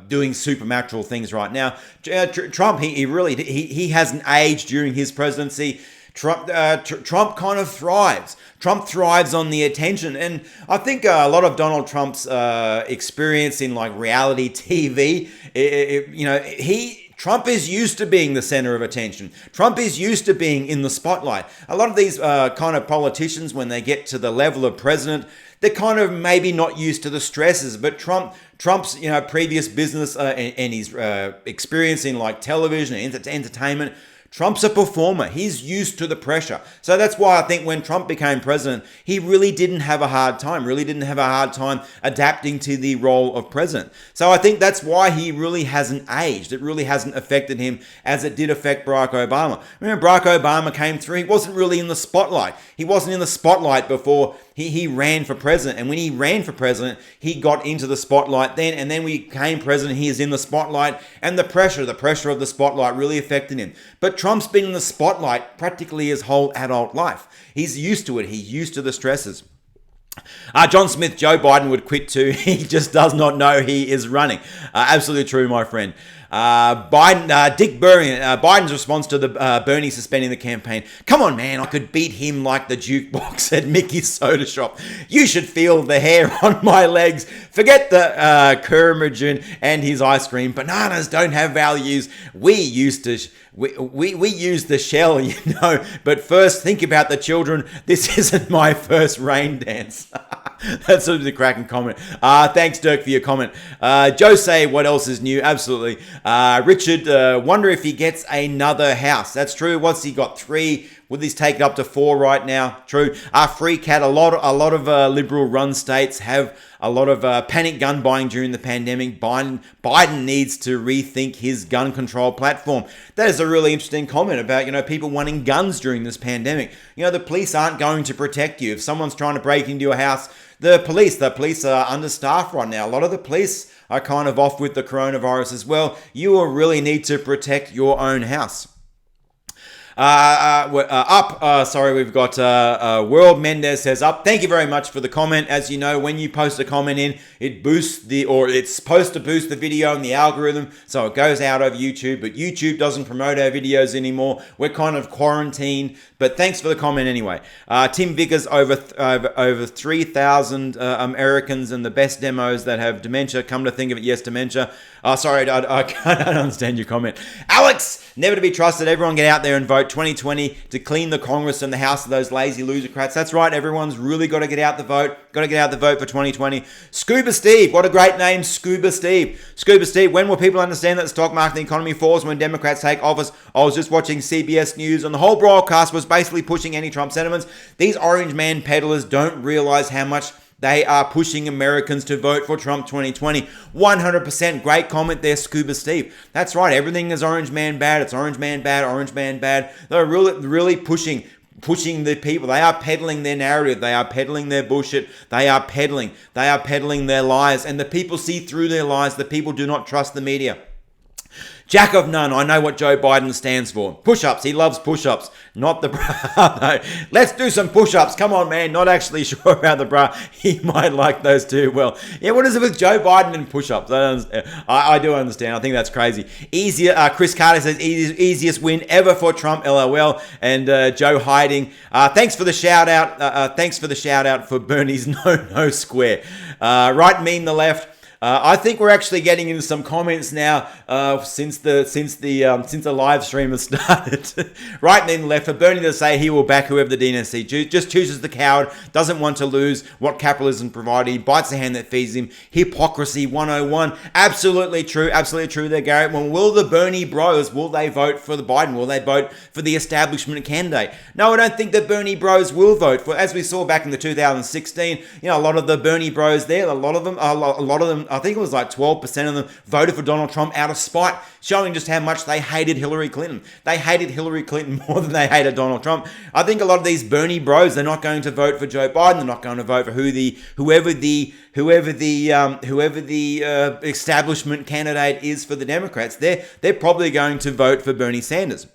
doing supernatural things right now. Trump, he hasn't aged during his presidency. Trump kind of thrives. Trump thrives on the attention, and I think a lot of Donald Trump's experience in like reality TV, Trump is used to being the center of attention. Trump is used to being in the spotlight. A lot of these kind of politicians, when they get to the level of president, they're kind of maybe not used to the stresses. But Trump's previous business and his experience in like television and entertainment. Trump's a performer. He's used to the pressure. So that's why I think when Trump became president, he really didn't have a hard time adapting to the role of president. So I think that's why he really hasn't aged. It really hasn't affected him as it did affect Barack Obama. Remember, Barack Obama came through. He wasn't really in the spotlight. He wasn't in the spotlight before he ran for president. And when he ran for president, he got into the spotlight then. And then when he became president, he is in the spotlight. And the pressure of the spotlight really affected him. But Trump's been in the spotlight practically his whole adult life. He's used to it. He's used to the stresses. John Smith, Joe Biden would quit too. He just does not know he is running. Absolutely true, my friend. Biden's response to the Bernie suspending the campaign. Come on, man, I could beat him like the jukebox at Mickey's Soda Shop. You should feel the hair on my legs. Forget the curmudgeon and his ice cream. Bananas don't have values. We use the shell, But first, think about the children. This isn't my first rain dance. That's sort of the cracking comment. Thanks, Dirk, for your comment. Jose, what else is new? Absolutely. Richard, wonder if he gets another house. That's true. What's he got? 3? Would this take it up to 4 right now? True. Free cat. A lot of liberal-run states have a lot of panic gun buying during the pandemic. Biden needs to rethink his gun control platform. That is a really interesting comment about people wanting guns during this pandemic. The police aren't going to protect you if someone's trying to break into your house. The police are understaffed right now. A lot of the police are kind of off with the coronavirus as well. You will really need to protect your own house. We've got World Mendez says up. Thank you very much for the comment. As you know, when you post a comment in, it's supposed to boost the video and the algorithm, so it goes out over YouTube, but YouTube doesn't promote our videos anymore. We're kind of quarantined, but thanks for the comment anyway. Tim Vickers, over 3,000 Americans and the best demos that have dementia. Come to think of it, yes, dementia. Sorry, I can't understand your comment. Alex, never to be trusted. Everyone get out there and vote 2020 to clean the Congress and the House of those lazy losercrats. That's right. Everyone's really got to get out the vote. Got to get out the vote for 2020. Scuba Steve. What a great name, Scuba Steve. Scuba Steve, when will people understand that the stock market and the economy falls when Democrats take office? I was just watching CBS News and the whole broadcast was basically pushing anti-Trump sentiments. These orange man peddlers don't realize how much they are pushing Americans to vote for Trump 2020. 100%. Great comment there, Scuba Steve. That's right. Everything is orange man bad. It's orange man bad, orange man bad. They're really pushing the people. They are peddling their narrative. They are peddling their bullshit. They are peddling their lies. And the people see through their lies. The people do not trust the media. Jack of none. I know what Joe Biden stands for. Push-ups. He loves push-ups. Not the bra. No. Let's do some push-ups. Come on, man. Not actually sure about the bra. He might like those too. Well, yeah, what is it with Joe Biden and push-ups? I do understand. I think that's crazy. Easier. Chris Carter says, easiest win ever for Trump. LOL. And Joe hiding. Thanks for the shout-out. Thanks for the shout-out for Bernie's no square. Right, mean the left. I think we're actually getting into some comments now since the live stream has started. Right and then left for Bernie to say he will back whoever the DNC just chooses the coward, doesn't want to lose what capitalism provided, he bites the hand that feeds him. Hypocrisy 101. Absolutely true there, Garrett. When will the Bernie bros, will they vote for the Biden? Will they vote for the establishment candidate? No, I don't think the Bernie bros will vote for, as we saw back in the 2016, a lot of the Bernie bros there, a lot of them I think it was like 12% of them voted for Donald Trump out of spite, showing just how much they hated Hillary Clinton. They hated Hillary Clinton more than they hated Donald Trump. I think a lot of these Bernie bros, they're not going to vote for Joe Biden. They're not going to vote for whoever the establishment candidate is for the Democrats. They're probably going to vote for Bernie Sanders.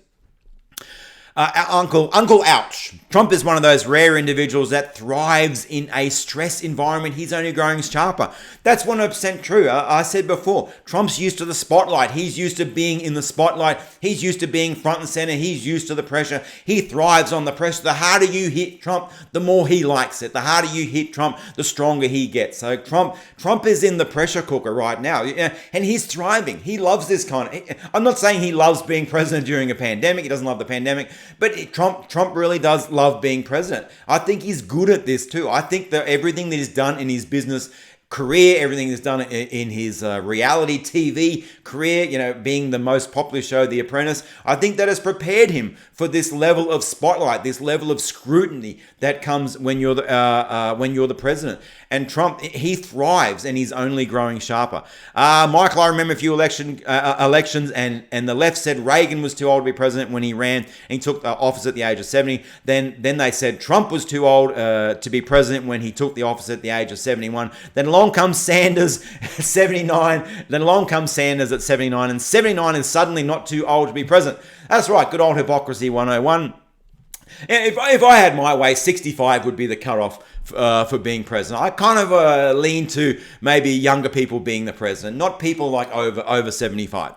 Uncle Ouch. Trump is one of those rare individuals that thrives in a stress environment. He's only growing sharper. That's 100% true. I said before, Trump's used to the spotlight. He's used to being in the spotlight. He's used to being front and center. He's used to the pressure. He thrives on the pressure. The harder you hit Trump, the more he likes it. The harder you hit Trump, the stronger he gets. So Trump is in the pressure cooker right now, and he's thriving. He loves this kind of... I'm not saying he loves being president during a pandemic. He doesn't love the pandemic. But Trump really does love being president. I think he's good at this too. I think that everything that he's done in his business career, everything he's done in his reality TV career, being the most popular show, The Apprentice, I think that has prepared him for this level of spotlight, this level of scrutiny that comes when you're the president. And Trump, he thrives, and he's only growing sharper. Michael, I remember a few elections, and the left said Reagan was too old to be president when he ran, and he took office at the age of 70. Then they said Trump was too old to be president when he took the office at the age of 71. Then along comes Sanders, 79. Then along comes Sanders at 79, and 79 is suddenly not too old to be president. That's right, good old hypocrisy 101. If I had my way, 65 would be the cutoff for being president. I kind of lean to maybe younger people being the president, not people like over 75.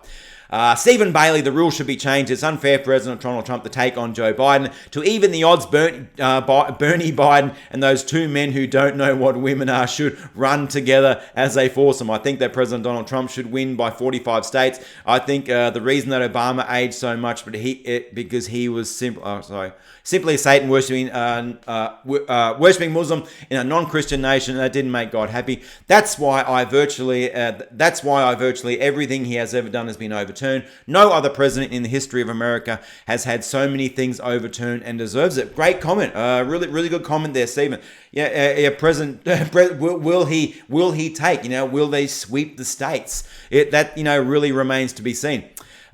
Stephen Bailey, the rules should be changed. It's unfair for President Donald Trump to take on Joe Biden. To even the odds, Bernie Biden and those two men who don't know what women are should run together as a foursome. I think that President Donald Trump should win by 45 states. I think the reason that Obama aged so much, because he was simply a Satan worshipping Muslim in a non-Christian nation that didn't make God happy. That's why virtually everything he has ever done has been overturned. No other president in the history of America has had so many things overturned and deserves it. Great comment. Really good comment there, Stephen. President, will he take? Will they sweep the states? That really remains to be seen.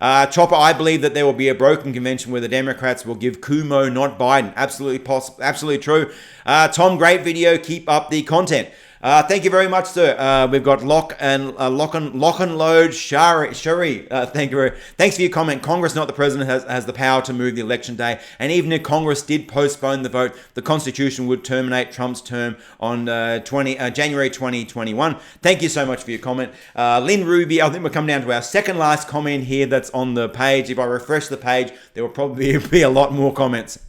Chopper, I believe that there will be a broken convention where the Democrats will give Cuomo, not Biden. Absolutely true. Tom, great video. Keep up the content. Thank you very much, sir. We've got lock and load Shari. Thanks for your comment. Congress, not the president, has the power to move the election day. And even if Congress did postpone the vote, the Constitution would terminate Trump's term on January 2021. Thank you so much for your comment. Lynn Ruby, I think we're coming down to our second last comment here that's on the page. If I refresh the page, there will probably be a lot more comments.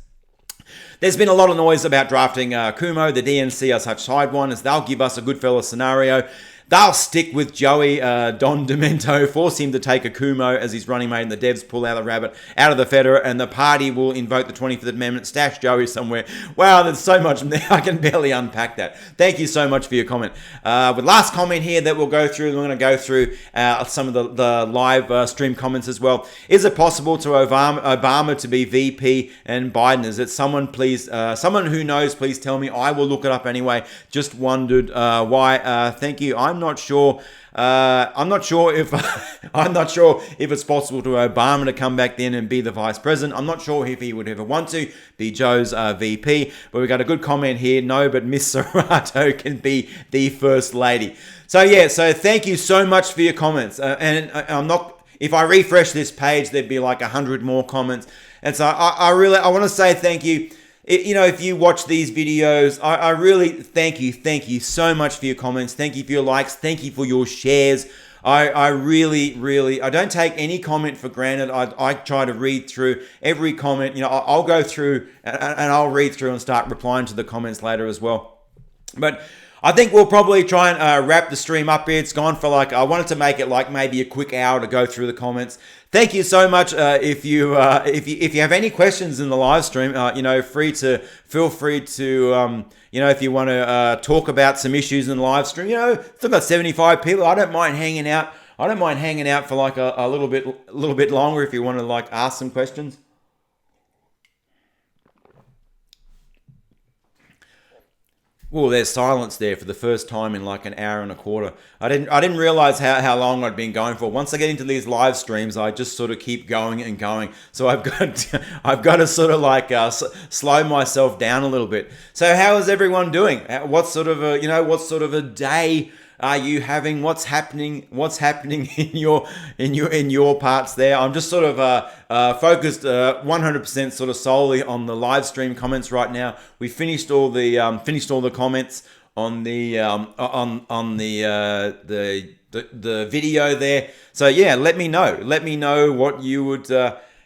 There's been a lot of noise about drafting Cuomo. The DNC are such sidewinders. They'll give us a Goodfellas scenario. They'll stick with Joey Don Demento, force him to take a Cuomo as his running mate, and the devs pull out the rabbit out of the feather, and the party will invoke the 25th Amendment, stash Joey somewhere. Wow, there's so much there. I can barely unpack that. Thank you so much for your comment. With last comment here that we'll go through, we're going to go through some of the live stream comments as well. Is it possible to Obama to be VP and Biden? Is it someone who knows, please tell me. I will look it up anyway. Just wondered why. Thank you. I'm not sure if it's possible to Obama to come back then and be the vice president. I'm not sure if he would ever want to be Joe's VP. But we got a good comment here. No, but Miss Serrato can be the first lady. So thank you so much for your comments. And I'm not. If I refresh this page, there'd be like 100 more comments. And so I want to say thank you. If you watch these videos, I really thank you so much for your comments. Thank you for your likes. Thank you for your shares. I really, I don't take any comment for granted. I try to read through every comment. I'll go through and I'll read through and start replying to the comments later as well. But I think we'll probably try and wrap the stream up here. It's gone for I wanted to make it maybe a quick hour to go through the comments. Thank you so much. If you have any questions in the live stream, feel free to if you want to talk about some issues in the live stream. It's about 75 people. I don't mind hanging out. For a little bit longer if you want to ask some questions. Well, there's silence there for the first time in like an hour and a quarter. I didn't realize how long I'd been going for. Once I get into these live streams, I just sort of keep going and going. So I've got I've got to sort of like slow myself down a little bit. So how is everyone doing? What sort of a day are you having? What's happening? What's happening in your parts there? I'm just sort of focused 100% sort of solely on the live stream comments right now. We finished all the comments on the the video there. So yeah, let me know what you would.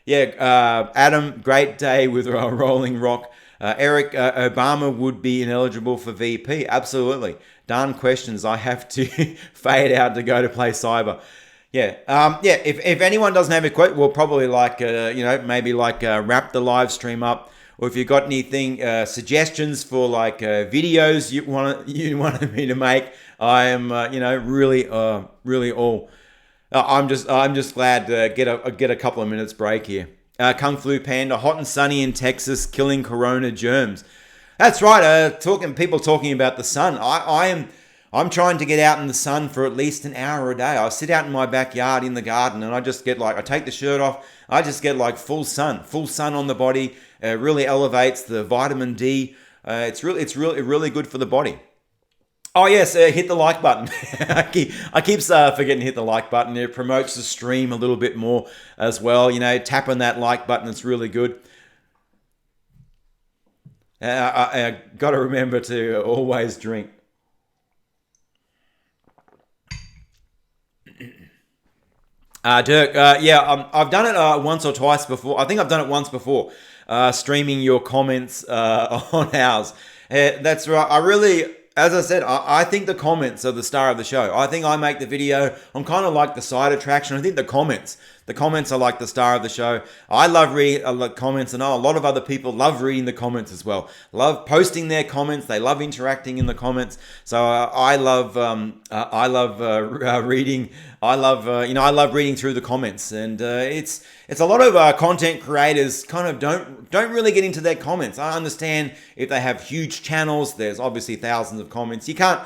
Adam, great day with Rolling Rock. Eric, Obama would be ineligible for VP. Absolutely. Darn questions. I have to fade out to go to play cyber. Yeah. If anyone doesn't have a quote, we'll probably wrap the live stream up. Or if you've got anything, suggestions for videos you wanted me to make, I am really all. I'm just glad to get a couple of minutes break here. Kung Flu Panda, hot and sunny in Texas, killing corona germs. That's right. People talking about the sun. I'm trying to get out in the sun for at least an hour a day. I sit out in my backyard in the garden, and I just get I take the shirt off. I just get full sun on the body. Really elevates the vitamin D. It's really good for the body. Oh yes, hit the like button. I keep forgetting to hit the like button. It promotes the stream a little bit more as well. Tapping that like button, it's really good. I got to remember to always drink. Dirk, I've done it once or twice before. I think I've done it once before, streaming your comments on ours. That's right. As I said, I think the comments are the star of the show. I think I make the video. I'm kind of like the side attraction. I think the comments are like the star of the show. I love reading comments, and a lot of other people love reading the comments as well. Love posting their comments. They love interacting in the comments. So I love reading. I love reading through the comments, and it's a lot of content creators kind of don't really get into their comments. I understand if they have huge channels, there's obviously thousands of comments. You can't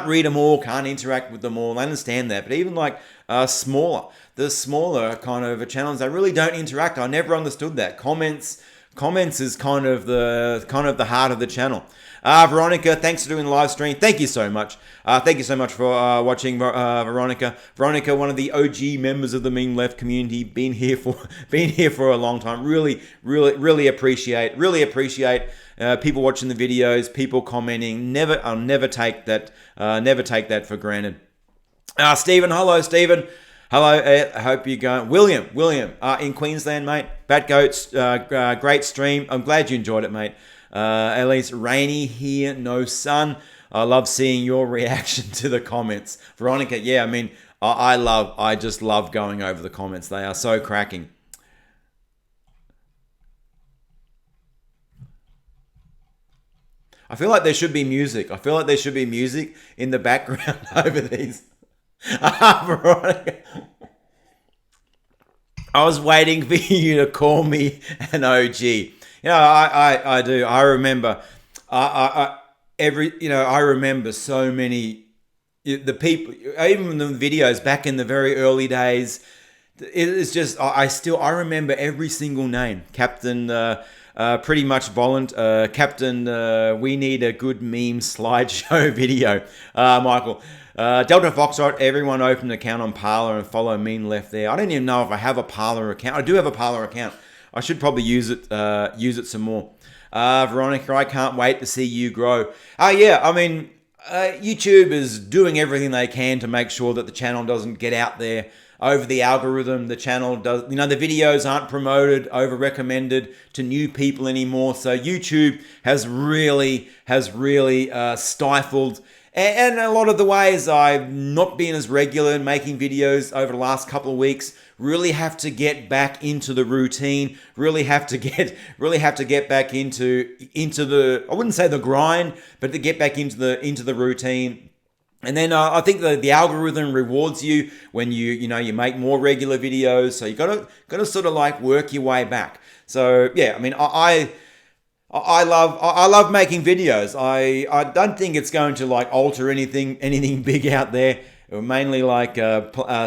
read them all, can't interact with them all. I understand that, but even the smaller kind of channels, they really don't interact. I never understood that. Comments is kind of the heart of the channel. Veronica, thanks for doing the live stream. Thank you so much. Thank you so much for watching, Veronica. Veronica, one of the OG members of the Mean Left community, been here for a long time. Really appreciate people watching the videos, people commenting. I'll never take that for granted. Stephen, hello, Stephen. Hello, I hope you're going. William, in Queensland, mate. Bat Goats, great stream. I'm glad you enjoyed it, mate. At least rainy here, no sun. I love seeing your reaction to the comments. Veronica, yeah, I mean, I just love going over the comments. They are so cracking. I feel like there should be music. In the background over these. Veronica. I was waiting for you to call me an OG. I do. I remember. I remember so many. The people, even the videos back in the very early days. It's just I remember every single name. Captain. Pretty much Volant. Captain. We need a good meme slideshow video. Michael. Delta Foxtrot, everyone open an account on Parler and follow Mean Left there. I don't even know if I have a Parler account. I do have a Parler account. I should probably use it some more. Veronica, I can't wait to see you grow. YouTube is doing everything they can to make sure that the channel doesn't get out there over the algorithm. The channel does, the videos aren't promoted, over recommended to new people anymore. So YouTube has really stifled. And a lot of the ways I've not been as regular in making videos over the last couple of weeks, really have to get back into the routine, really have to get back into the, I wouldn't say the grind, but to get back into the routine. And then I think the algorithm rewards you when you make more regular videos. So you got to sort of work your way back. So yeah, I mean, I love making videos. I don't think it's going to like alter anything big out there. We're mainly like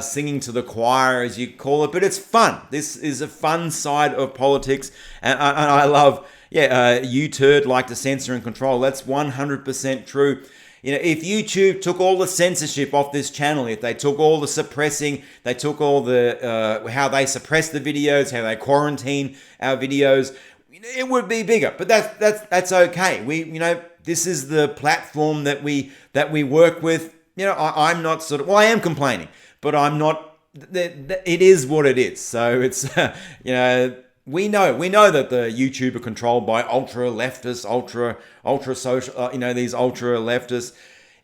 singing to the choir, as you call it, but it's fun. This is a fun side of politics, and I love, you turd like to censor and control. That's 100% true. You know, if YouTube took all the censorship off this channel, if they took all the suppressing, they took all the how they suppress the videos, how they quarantine our videos, it would be bigger. But that's okay. This is the platform that we work with. I'm not I am complaining, but I'm not. It is what it is. So it's we know that the YouTube are controlled by ultra leftists, ultra social. These ultra leftists.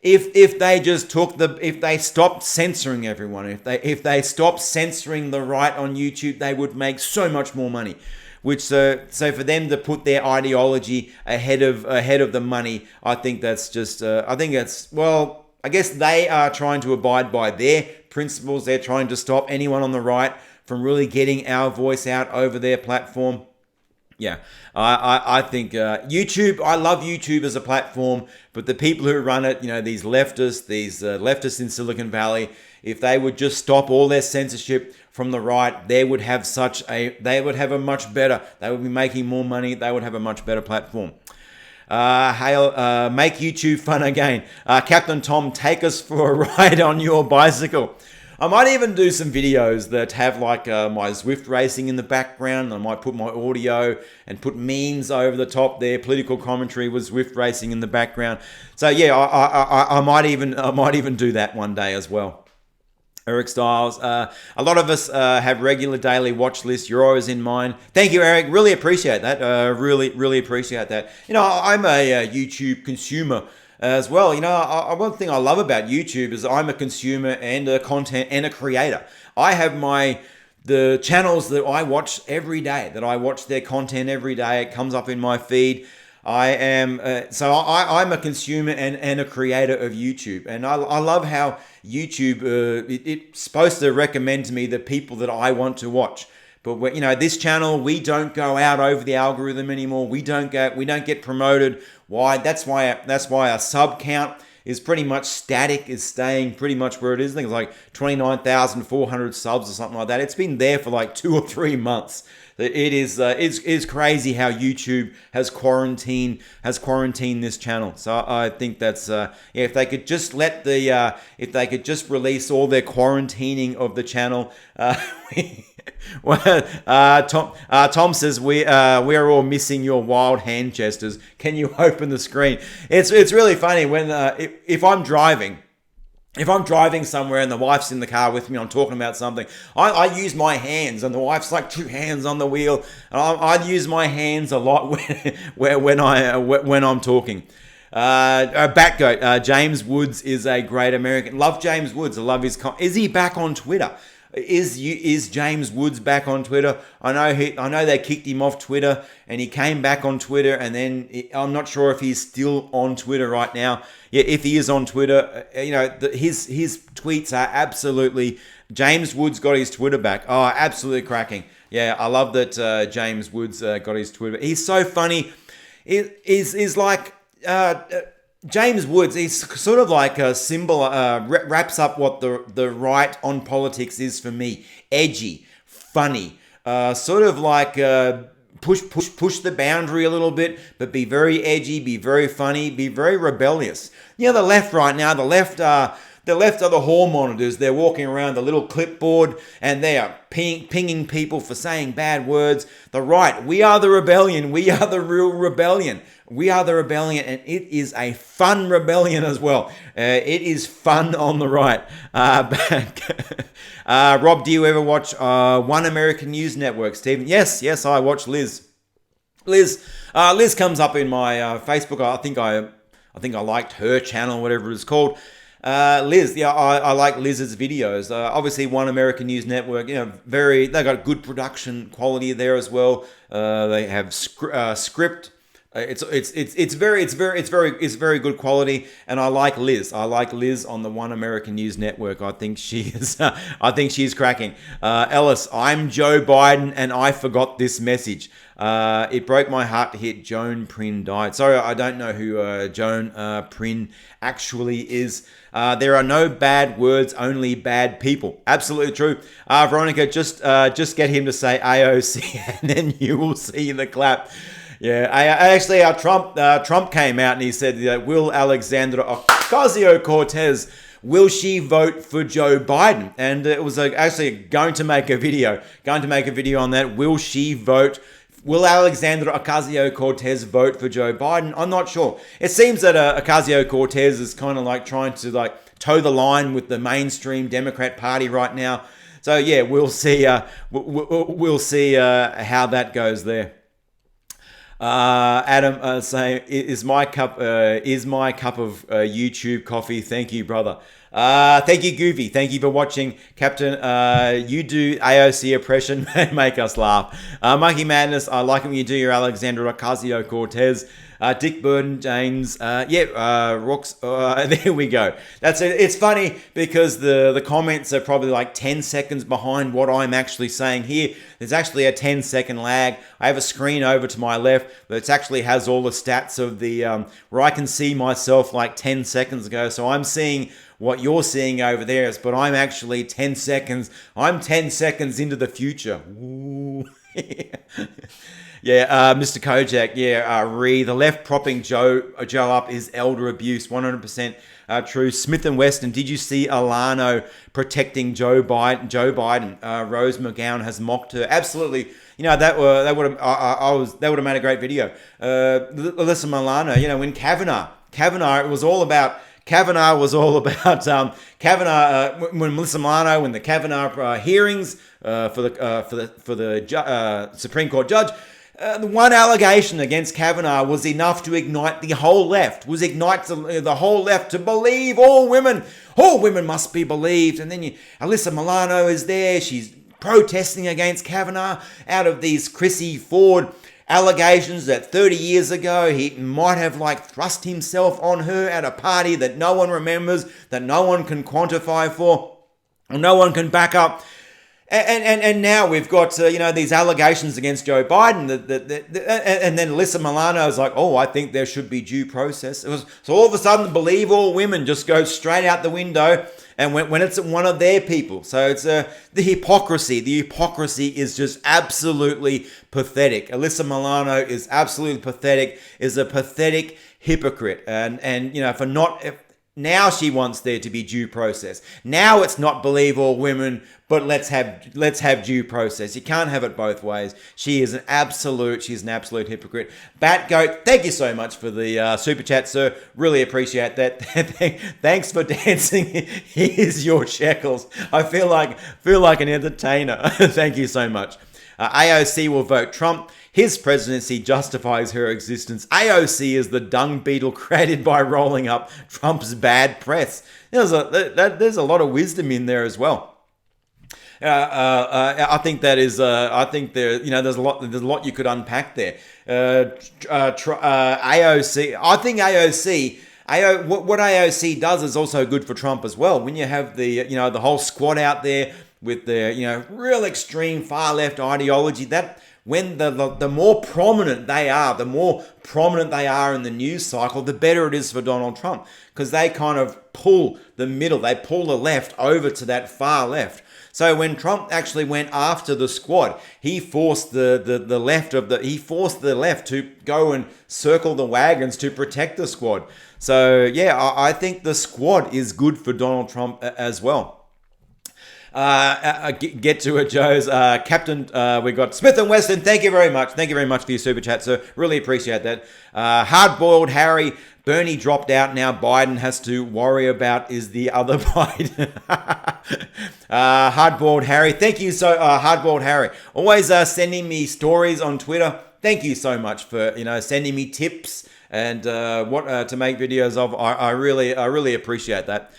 If they just if they stopped censoring everyone, if they stopped censoring the right on YouTube, they would make so much more money. So for them to put their ideology ahead of the money, I think that's just I guess they are trying to abide by their principles. They're trying to stop anyone on the right from really getting our voice out over their platform. Yeah, I think YouTube, I love YouTube as a platform, but the people who run it, these leftists in Silicon Valley, if they would just stop all their censorship from the right, they would have they would be making more money, they would have a much better platform. Make YouTube fun again. Captain Tom, take us for a ride on your bicycle. I might even do some videos that have like my Zwift racing in the background. I might put my audio and put memes over the top there, political commentary with Zwift racing in the background. So yeah, I might even do that one day as well. Eric Styles, a lot of us have regular daily watch lists. You're always in mind. Thank you, Eric. Really appreciate that. Really appreciate that. I'm a YouTube consumer as well. One thing I love about YouTube is I'm a consumer and a content and a creator. I have the channels that I watch every day, that I watch their content every day. It comes up in my feed. I'm a consumer and a creator of YouTube, and I love how YouTube it's supposed to recommend to me the people that I want to watch. But this channel, we don't go out over the algorithm anymore. We don't get promoted. Why? That's why our sub count is pretty much static, is staying pretty much where it is. I think it's like 29,400 subs or something like that. It's been there for like 2 or 3 months. It's crazy how YouTube has quarantined this channel. So I think that's if they could just if they could just release all their quarantining of the channel. Tom says we are all missing your wild hand gestures. Can you open the screen? It's really funny when if I'm driving. If I'm driving somewhere and the wife's in the car with me, I'm talking about something, I use my hands, and the wife's like 2 hands on the wheel. I use my hands a lot when I'm talking. Batgoat, James Woods is a great American. Love James Woods. I love his. Is he back on Twitter? Is James Woods back on Twitter? I know they kicked him off Twitter, and he came back on Twitter, and then I'm not sure if he's still on Twitter right now. Yeah, if he is on Twitter, his tweets are absolutely. James Woods got his Twitter back. Oh, absolutely cracking. Yeah, I love that James Woods got his Twitter. He's so funny. Is like. James Woods, he's sort of like a symbol, wraps up what the right on politics is for me. Edgy, funny, sort of like push the boundary a little bit, but be very edgy, be very funny, be very rebellious. The left right now, the left are the hall monitors. They're walking around the little clipboard and they are pinging people for saying bad words. The right, we are the rebellion. We are the real rebellion. We are the rebellion, and it is a fun rebellion as well. It is fun on the right. Rob, do you ever watch One American News Network, Stephen? Yes, I watch Liz. Liz comes up in my Facebook. I think I liked her channel, whatever it's called. Liz, I like Liz's videos. Obviously, One American News Network, they got good production quality there as well. They have script It's very good quality, and I like Liz. I like Liz on the One American News Network. I think she is. I think she's cracking. Ellis, I'm Joe Biden, and I forgot this message. It broke my heart to hear Joan Prin died. Sorry, I don't know who Joan Prin actually is. There are no bad words, only bad people. Absolutely true. Veronica, just get him to say AOC, and then you will see the clap. Yeah, actually, Trump came out and he said, will Alexandra Ocasio-Cortez, will she vote for Joe Biden? And it was actually going to make a video on that. Will Alexandra Ocasio-Cortez vote for Joe Biden? I'm not sure. It seems that Ocasio-Cortez is kind of like trying to toe the line with the mainstream Democrat Party right now. So yeah, we'll see. We'll see how that goes there. Adam saying, is my cup of YouTube coffee. Thank you, brother. Thank you, Goofy. Thank you for watching, Captain. You do AOC oppression, make us laugh. Monkey Madness, I like it when you do your Alexandra Ocasio-Cortez. Dick Burden, James, Rooks, there we go. That's it. It's funny because the comments are probably like 10 seconds behind what I'm actually saying here. There's actually a 10-second lag. I have a screen over to my left that actually has all the stats of the, where I can see myself like 10 seconds ago. So I'm seeing what you're seeing over there, but I'm actually 10 seconds into the future. Ooh. Yeah, Mr. Kojak, the left propping Joe up is elder abuse, 100% true. Smith and Weston, did you see Alano protecting Joe Biden? Rose McGowan has mocked her. Absolutely. That would have made a great video. Alyssa Milano, when Kavanaugh, it was all about Kavanaugh when Melissa Milano, when the Kavanaugh hearings for the Supreme Court judge. The one allegation against Kavanaugh was enough to ignite the whole left, to believe all women. All women must be believed. And then Alyssa Milano is there. She's protesting against Kavanaugh out of these Chrissy Ford allegations that 30 years ago he might have thrust himself on her at a party that no one remembers, that no one can quantify for, and no one can back up. And now we've got these allegations against Joe Biden and then Alyssa Milano is like, oh, I think there should be due process. So all of a sudden, believe all women just goes straight out the window, and when it's one of their people. So it's the hypocrisy. The hypocrisy is just absolutely pathetic. Alyssa Milano is absolutely pathetic. Is a pathetic hypocrite, and now she wants there to be due process. Now it's not believe all women, but let's have due process. You can't have it both ways. She's an absolute hypocrite. Batgoat, thank you so much for the super chat, sir. Really appreciate that. Thanks for dancing. Here's your shekels. I feel like an entertainer. Thank you so much. AOC will vote Trump. His presidency justifies her existence. AOC is the dung beetle created by rolling up Trump's bad press. There's a lot of wisdom in there as well. I think that is. I think there's a lot you could unpack there. AOC. I think what AOC does is also good for Trump as well. When you have the whole squad out there with the real extreme far left ideology, that when the more prominent they are in the news cycle, the better it is for Donald Trump, because they kind of pull the middle, they pull the left over to that far left. So when Trump actually went after the squad, he forced the left to go and circle the wagons to protect the squad. So yeah, I think the squad is good for Donald Trump as well. Get to it, Joe's. Captain, we got Smith and Weston. Thank you very much. Thank you very much for your super chat, sir. Really appreciate that. Hard-boiled Harry. Bernie dropped out. Now Biden has to worry about is the other Biden. Hard-boiled Harry. Thank you so, Hard-boiled Harry. Always sending me stories on Twitter. Thank you so much for sending me tips and what to make videos of. I really appreciate that.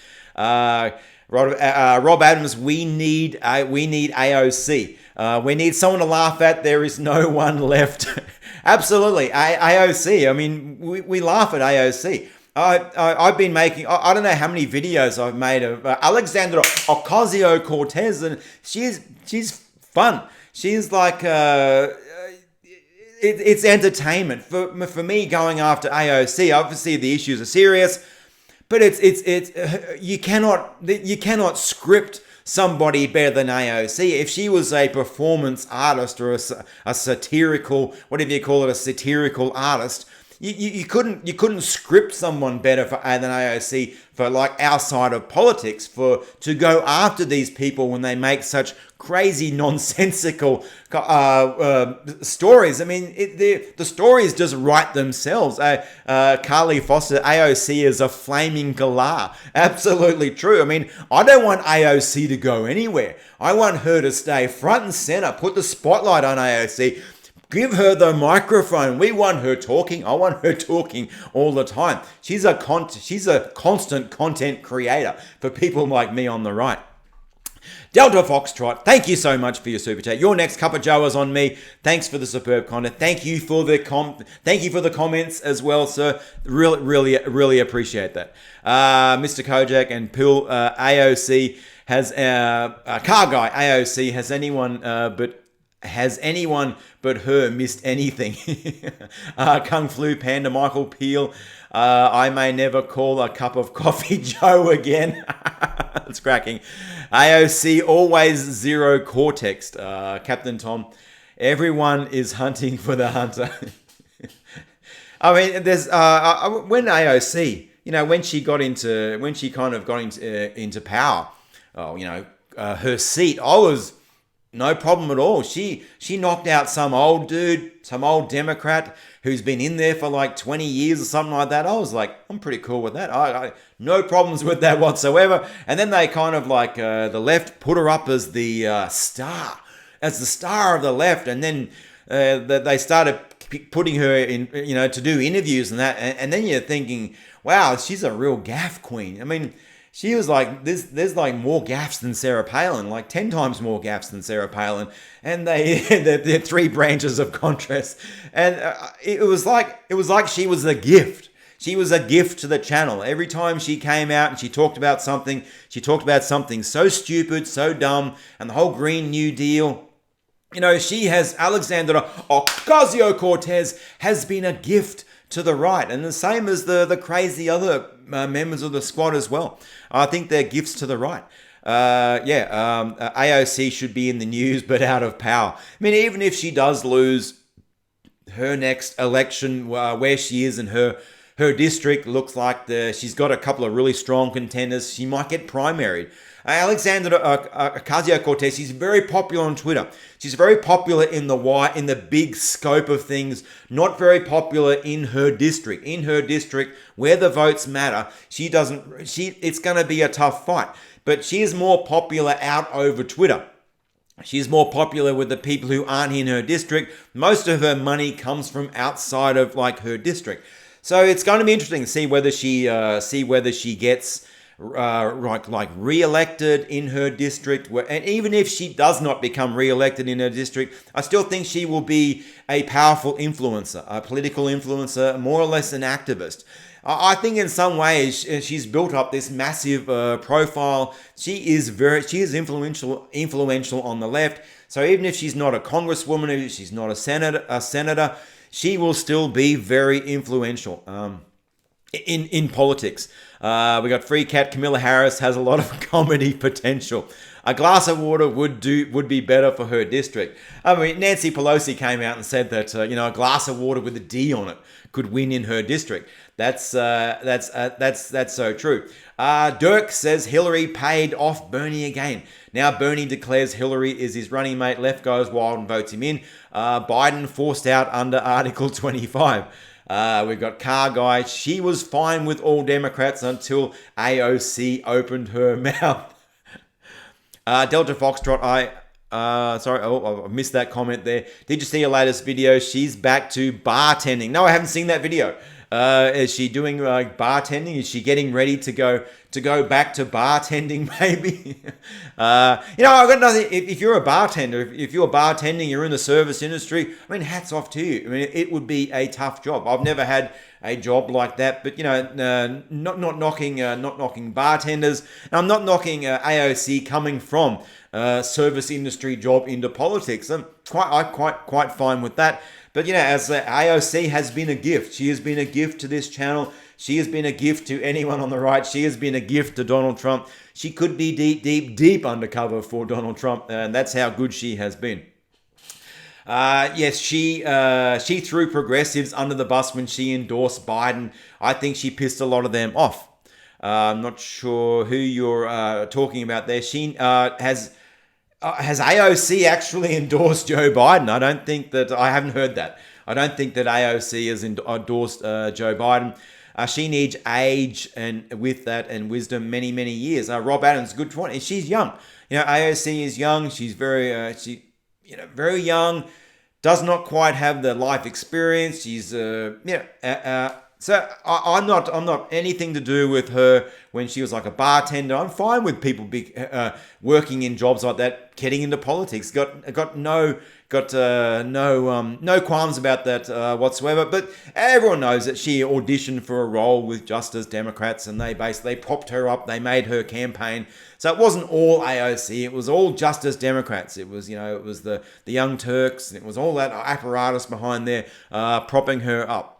Rob Adams, we need AOC. We need someone to laugh at. There is no one left. Absolutely. AOC. I mean, we laugh at AOC. I've been making, I don't know how many videos I've made of Alexandra Ocasio-Cortez, and she's fun. She's like, it's entertainment. For me, going after AOC, obviously the issues are serious, but you cannot script somebody better than AOC. If she was a performance artist or a satirical, whatever you call it, a satirical artist, you couldn't script someone better than AOC for like our side of politics, to go after these people when they make such crazy nonsensical stories. I mean, the stories just write themselves. Carly Foster, AOC is a flaming galah. Absolutely true. I mean, I don't want AOC to go anywhere. I want her to stay front and center. Put the spotlight on AOC. Give her the microphone. We want her talking. I want her talking all the time. She's a constant content creator for people like me on the right. Delta Foxtrot, thank you so much for your super chat. Your next cup of joe is on me. Thanks for the superb content. Thank you for the comments as well, sir. Really appreciate that. Mr. Kojak and Pill, AOC has car guy. AOC has anyone but her missed anything? Kung Flu Panda, Michael Peel. I may never call a cup of coffee Joe again. That's cracking. AOC always zero cortex. Captain Tom. Everyone is hunting for the hunter. I mean, there's when AOC, when she kind of got into power. Her seat. I was. No problem at all. She knocked out some old dude, some old Democrat who's been in there for like 20 years or something like that. I was like, I'm pretty cool with that. I no problems with that whatsoever. And then they kind of like the left put her up as the star of the left. And then they started putting her in, to do interviews and that. And then you're thinking, wow, she's a real gaffe queen. I mean, she was like, there's like more gaffes than Sarah Palin, like 10 times more gaffes than Sarah Palin. And they're three branches of contrast. And it was like she was a gift. She was a gift to the channel. Every time she came out and she talked about something so stupid, so dumb, and the whole Green New Deal. Alexandra Ocasio-Cortez has been a gift to the right, and the same as the crazy other members of the squad as well. I think they're gifts to the right. AOC should be in the news, but out of power. I mean, even if she does lose her next election, where she is in her district, looks like she's got a couple of really strong contenders. She might get primaried. Alexandra Ocasio-Cortez, she's very popular on Twitter. She's very popular in the big scope of things, not very popular in her district. In her district, where the votes matter, it's going to be a tough fight. But she is more popular out over Twitter. She's more popular with the people who aren't in her district. Most of her money comes from outside of like her district. So it's going to be interesting to see whether she gets re-elected in her district, and even if she does not become re-elected in her district, I still think she will be a powerful influencer, a political influencer, more or less an activist. I think in some ways she's built up this massive profile. She is influential on the left. So even if she's not a congresswoman, if she's not a senator, she will still be very influential in politics. We got Free Cat. Camilla Harris has a lot of comedy potential. A glass of water would be better for her district. I mean, Nancy Pelosi came out and said that a glass of water with a D on it could win in her district. That's so true. Dirk says Hillary paid off Bernie again. Now Bernie declares Hillary is his running mate. Left goes wild and votes him in. Biden forced out under Article 25. We've got Car Guy. She was fine with all Democrats until AOC opened her mouth. Delta Foxtrot, I missed that comment there. Did you see her latest video? She's back to bartending. No, I haven't seen that video. Is she doing like bartending? Is she getting ready to go back to bartending? Maybe. I've got nothing. If you're a bartender, if you're bartending, you're in the service industry. I mean, hats off to you. I mean, it would be a tough job. I've never had a job like that, but not knocking bartenders. And I'm not knocking AOC coming from service industry job into politics. I'm quite fine with that. But as AOC has been a gift. She has been a gift to this channel. She has been a gift to anyone on the right. She has been a gift to Donald Trump. She could be deep undercover for Donald Trump, and that's how good she has been. Yes, she threw progressives under the bus when she endorsed Biden. I think she pissed a lot of them off. I'm not sure who you're talking about there. She has AOC actually endorsed Joe Biden? I haven't heard that. I don't think that AOC has endorsed Joe Biden. She needs age and with that and wisdom many years. Rob Adams, good point. And she's young. AOC is young. She's very very young. Does not quite have the life experience. She's So I'm not anything to do with her when she was like a bartender. I'm fine with people working in jobs like that, getting into politics. Got no qualms about that whatsoever. But everyone knows that she auditioned for a role with Justice Democrats, and they basically propped her up. They made her campaign. So it wasn't all AOC. It was all Justice Democrats. It was it was the Young Turks. It was all that apparatus behind there propping her up.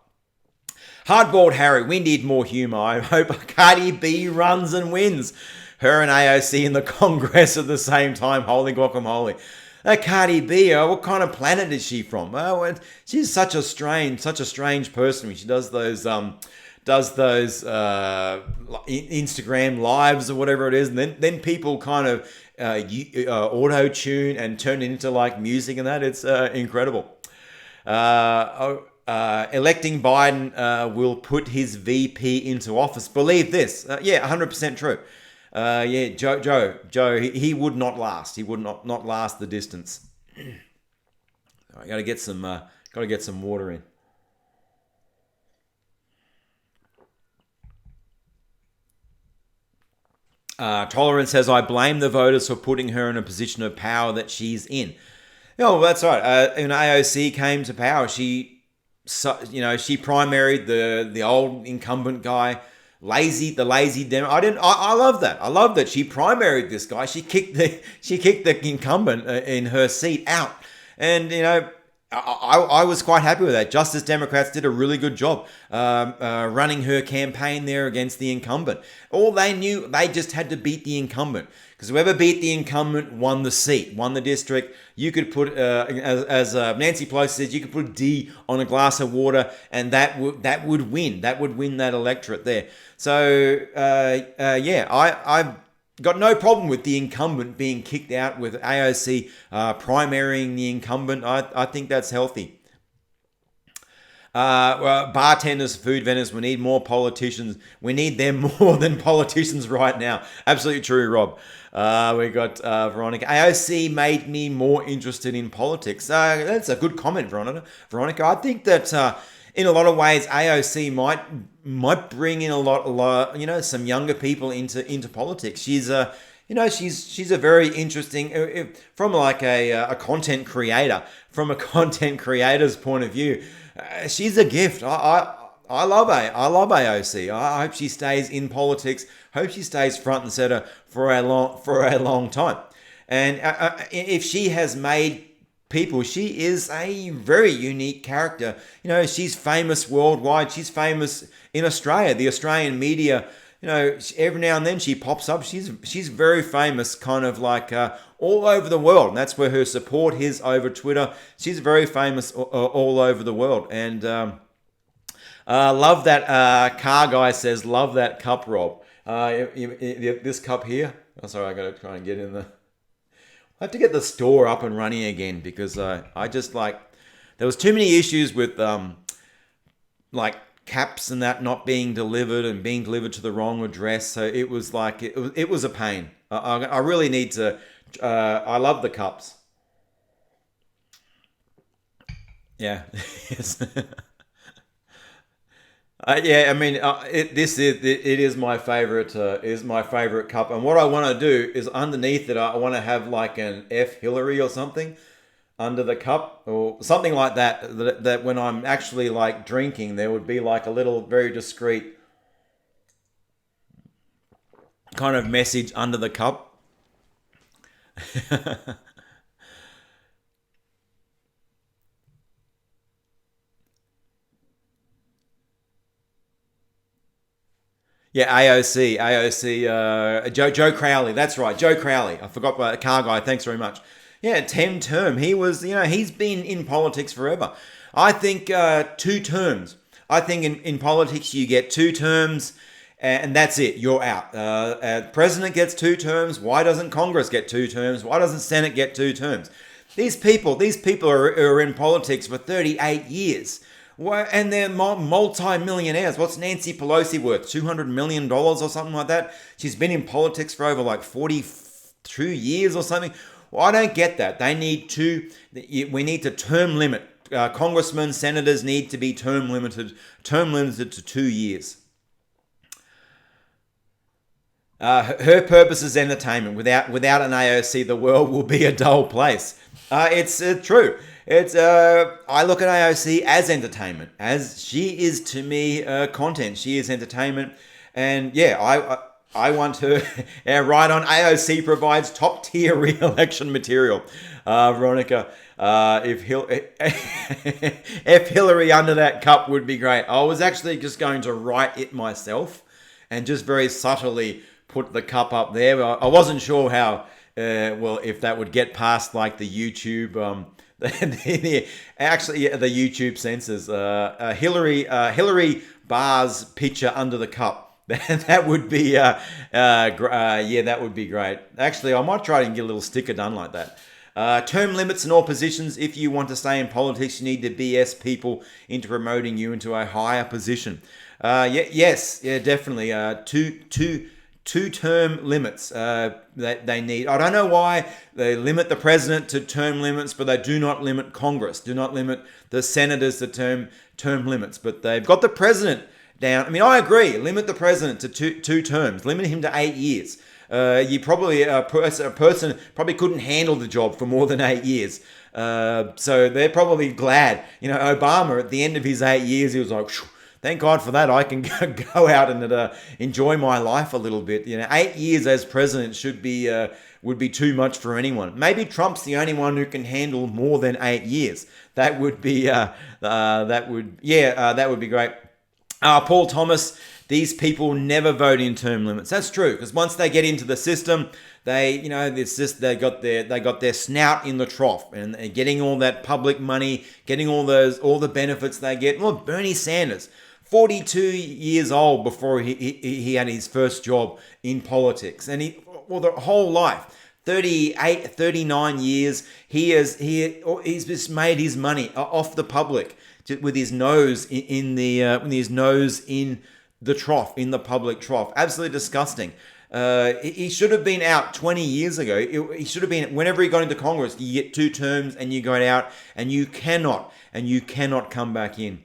Hardboiled Harry, we need more humour. I hope Cardi B runs and wins. Her and AOC in the Congress at the same time. Holy guacamole. Cardi B, what kind of planet is she from? She's such a strange person. She does those Instagram lives or whatever it is, and then people kind of auto tune and turn it into like music and that. It's incredible. Electing Biden will put his VP into office. Believe this. 100% true. Joe, he would not last. He would not last the distance. I got to get some water in. Tolerance says, I blame the voters for putting her in a position of power that she's in. That's right. When AOC came to power, she primaried the old incumbent guy, the lazy demo. I love that. I love that she primaried this guy. She kicked the incumbent in her seat out, and I was quite happy with that. Justice Democrats did a really good job running her campaign there against the incumbent. All they knew, they just had to beat the incumbent. Because whoever beat the incumbent won the seat, won the district. You could put, as Nancy Pelosi says, you could put D on a glass of water, and that would win. That would win that electorate there. So I've got no problem with the incumbent being kicked out, with AOC primarying the incumbent. I think that's healthy. Bartenders, food vendors, we need more politicians. We need them more than politicians right now. Absolutely true, Rob. We got Veronica. AOC made me more interested in politics. That's a good comment, Veronica. I think that in a lot of ways, AOC might bring in a lot, some younger people into politics. She's a very interesting, from like a content creator, from a content creator's point of view. She's a gift. I love AOC. I hope she stays in politics. Hope she stays front and center for a long time. And if she has made people, she is a very unique character. She's famous worldwide. She's famous in Australia. The Australian media, every now and then she pops up. She's very famous, kind of like all over the world. And that's where her support is, over Twitter. She's very famous all over the world. And love that car guy says, love that cup, Rob. This cup here. Oh, sorry, I got to try and get in the. I have to get the store up and running again, because I just there was too many issues with caps and that not being delivered and being delivered to the wrong address. So it was it was a pain. I really need to. I love the cups. Yeah. Yes. Yeah, I mean, it is my favorite. Is my favorite cup, and what I want to do is underneath it, I want to have like an F Hillary or something under the cup or something like that. That when I'm actually like drinking, there would be like a little, very discreet kind of message under the cup. Yeah, AOC, Joe Crowley. That's right, Joe Crowley. I forgot about the car guy. Thanks very much. Yeah, 10 term. He was, he's been in politics forever. I think 2 terms. I think in politics you get 2 terms and that's it. You're out. President gets 2 terms. Why doesn't Congress get 2 terms? Why doesn't Senate get 2 terms? These people are in politics for 38 years. And they're multi-millionaires. What's Nancy Pelosi worth? $200 million or something like that? She's been in politics for over like 42 years or something. Well, I don't get that. We need to term limit. Congressmen, senators need to be term limited to 2 years. Her purpose is entertainment. Without an AOC, the world will be a dull place. It's true. It's I look at AOC as entertainment, as she is to me content. She is entertainment, and yeah, I want her. Yeah, right on. AOC provides top tier re-election material. Veronica, if Hillary under that cup would be great. I was actually just going to write it myself, and just very subtly put the cup up there. I wasn't sure how well if that would get past like the YouTube. Actually, yeah, the YouTube censors. Hillary Barr's picture under the cup. That would be yeah, that would be great. Actually, I might try and get a little sticker done like that. Term limits in all positions. If you want to stay in politics, you need to BS people into promoting you into a higher position. Yes, yeah, definitely. Two-term limits that they need. I don't know why they limit the president to term limits, but they do not limit Congress, do not limit the senators to term limits. But they've got the president down. I mean, I agree. Limit the president to two terms. Limit him to 8 years. You probably a person probably couldn't handle the job for more than 8 years. So they're probably glad. Obama at the end of his 8 years, he was like, thank God for that. I can go out and enjoy my life a little bit. 8 years as president would be too much for anyone. Maybe Trump's the only one who can handle more than 8 years. That would be that would be great. Paul Thomas. These people never vote in term limits. That's true, because once they get into the system, they got their snout in the trough, and they're getting all that public money, getting all the benefits they get. Look, Bernie Sanders, 42 years old before he had his first job in politics, and the whole life. 38, 39 years, he's just made his money off the public with his nose in the trough, in the public trough. Absolutely disgusting. He should have been out 20 years ago. He should have been, whenever he got into Congress, you get 2 terms and you go out and you cannot come back in.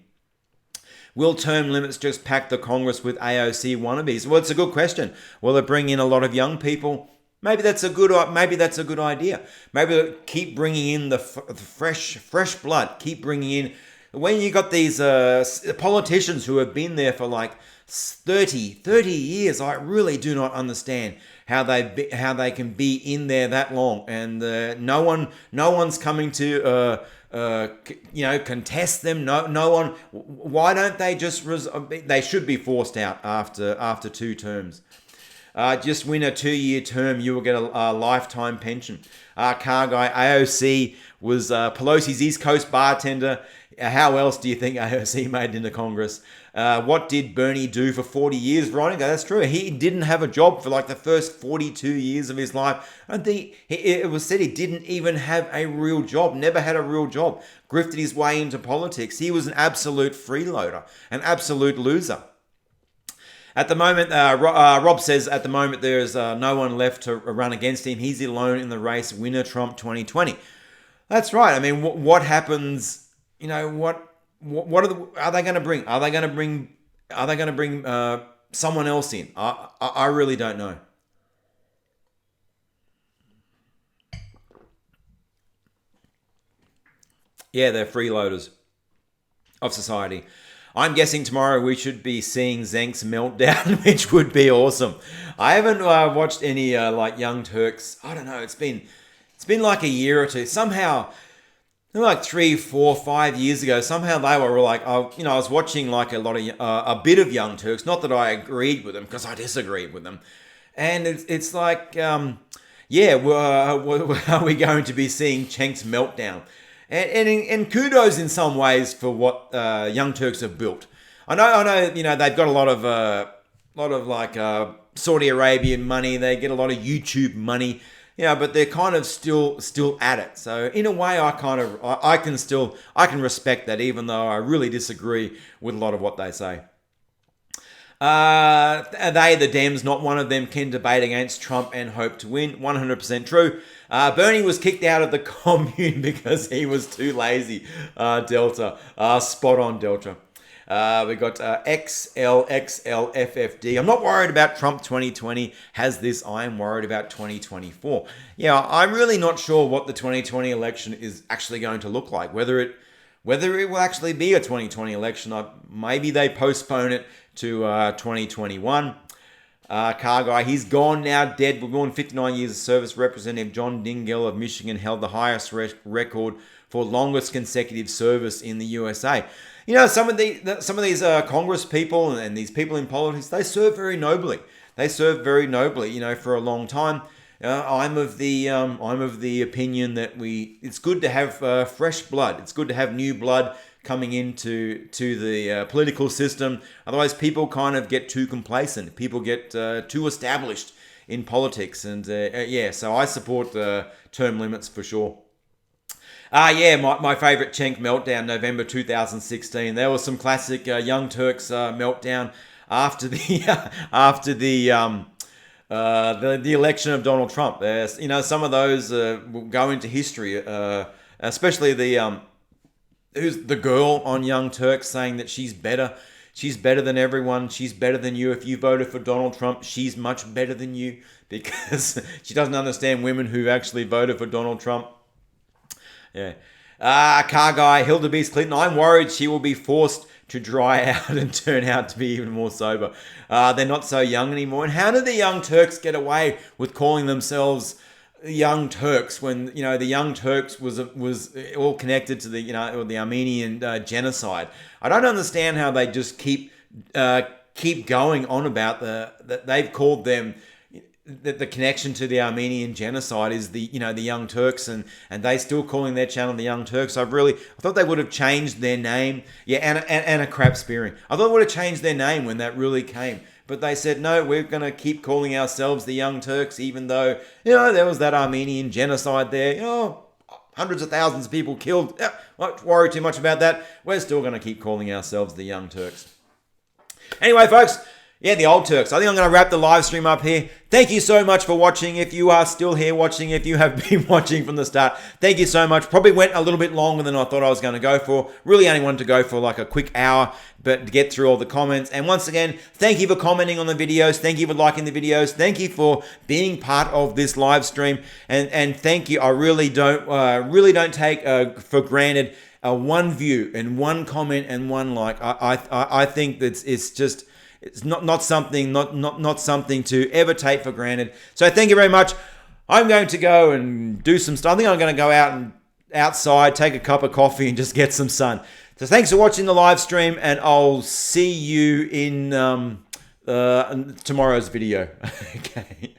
Will term limits just pack the Congress with AOC wannabes? Well, it's a good question. Will it bring in a lot of young people? Maybe that's a good idea. Maybe they'll keep bringing in the fresh blood. Keep bringing in, when you got these politicians who have been there for like 30 years, I really do not understand how they can be in there that long, and no one's coming to contest them. No one. Why don't they just? They should be forced out after 2 terms. Just win a 2-year term, you will get a lifetime pension. Car guy, AOC was Pelosi's East Coast bartender. How else do you think AOC made it into Congress? What did Bernie do for 40 years, Veronica? That's true. He didn't have a job for like the first 42 years of his life. I think it was said he didn't even have a real job, never had a real job. Grifted his way into politics. He was an absolute freeloader, an absolute loser. At the moment, Rob says, at the moment there is no one left to run against him. He's alone in the race. Winner Trump 2020. That's right. I mean, what happens? What are they going to bring? Are they going to bring Are they going to bring someone else in? I really don't know. Yeah, they're freeloaders of society. I'm guessing tomorrow we should be seeing Zenk's meltdown, which would be awesome. I haven't watched any like Young Turks. I don't know. It's been like a year or two. Somehow, like 3, 4, 5 years ago, somehow they were like, I was watching like a bit of Young Turks. Not that I agreed with them, because I disagreed with them. And it's like, yeah, are we going to be seeing Cenk's meltdown? And kudos in some ways for what Young Turks have built. I know, they've got a lot of like Saudi Arabian money. They get a lot of YouTube money, but they're kind of still at it. So in a way, I can respect that, even though I really disagree with a lot of what they say. The Dems, not one of them can debate against Trump and hope to win. 100% true. Bernie was kicked out of the commune because he was too lazy. Delta. Spot on, Delta. We got XLXLFFD. I'm not worried about Trump 2020 has this. I am worried about 2024. Yeah, I'm really not sure what the 2020 election is actually going to look like. Whether it will actually be a 2020 election. Maybe they postpone it to 2021. Car guy, he's gone now, dead. We're born 59 years of service. Representative John Dingell of Michigan held the highest record for longest consecutive service in the USA. Some of these Congress people and these people in politics, they serve very nobly. For a long time. I'm of the opinion that it's good to have fresh blood. It's good to have new blood coming into the political system. Otherwise, people kind of get too complacent. People get too established in politics. And so I support term limits for sure. My favourite Cenk meltdown, November 2016. There was some classic Young Turks meltdown after the election of Donald Trump. Some of those will go into history, especially who's the girl on Young Turks saying that she's better. She's better than everyone. She's better than you. If you voted for Donald Trump, she's much better than you, because she doesn't understand women who actually voted for Donald Trump. Yeah. Car guy, Hildebeest Clinton. I'm worried she will be forced to dry out and turn out to be even more sober. They're not so young anymore. And how did the Young Turks get away with calling themselves Young Turks when the Young Turks was all connected to the the Armenian genocide? I don't understand how they just keep going on about that they've called them. The connection to the Armenian genocide is the Young Turks, and they still calling their channel the Young Turks. I thought they would have changed their name. Yeah, and a crap spearing. I thought they would have changed their name when that really came. But they said, no, we're going to keep calling ourselves the Young Turks, even though, there was that Armenian genocide there. Hundreds of thousands of people killed. Yeah, won't worry too much about that. We're still going to keep calling ourselves the Young Turks. Anyway, folks, the old Turks. I think I'm going to wrap the live stream up here. Thank you so much for watching. If you are still here watching, if you have been watching from the start, thank you so much. Probably went a little bit longer than I thought I was going to go for. Really only wanted to go for like a quick hour, but to get through all the comments. And once again, thank you for commenting on the videos. Thank you for liking the videos. Thank you for being part of this live stream. And thank you. I really don't take for granted one view and one comment and one like. I think that it's not something to ever take for granted. So thank you very much. I'm going to go and do some stuff. I think I'm going to go outside, take a cup of coffee, and just get some sun. So thanks for watching the live stream, and I'll see you in tomorrow's video. Okay.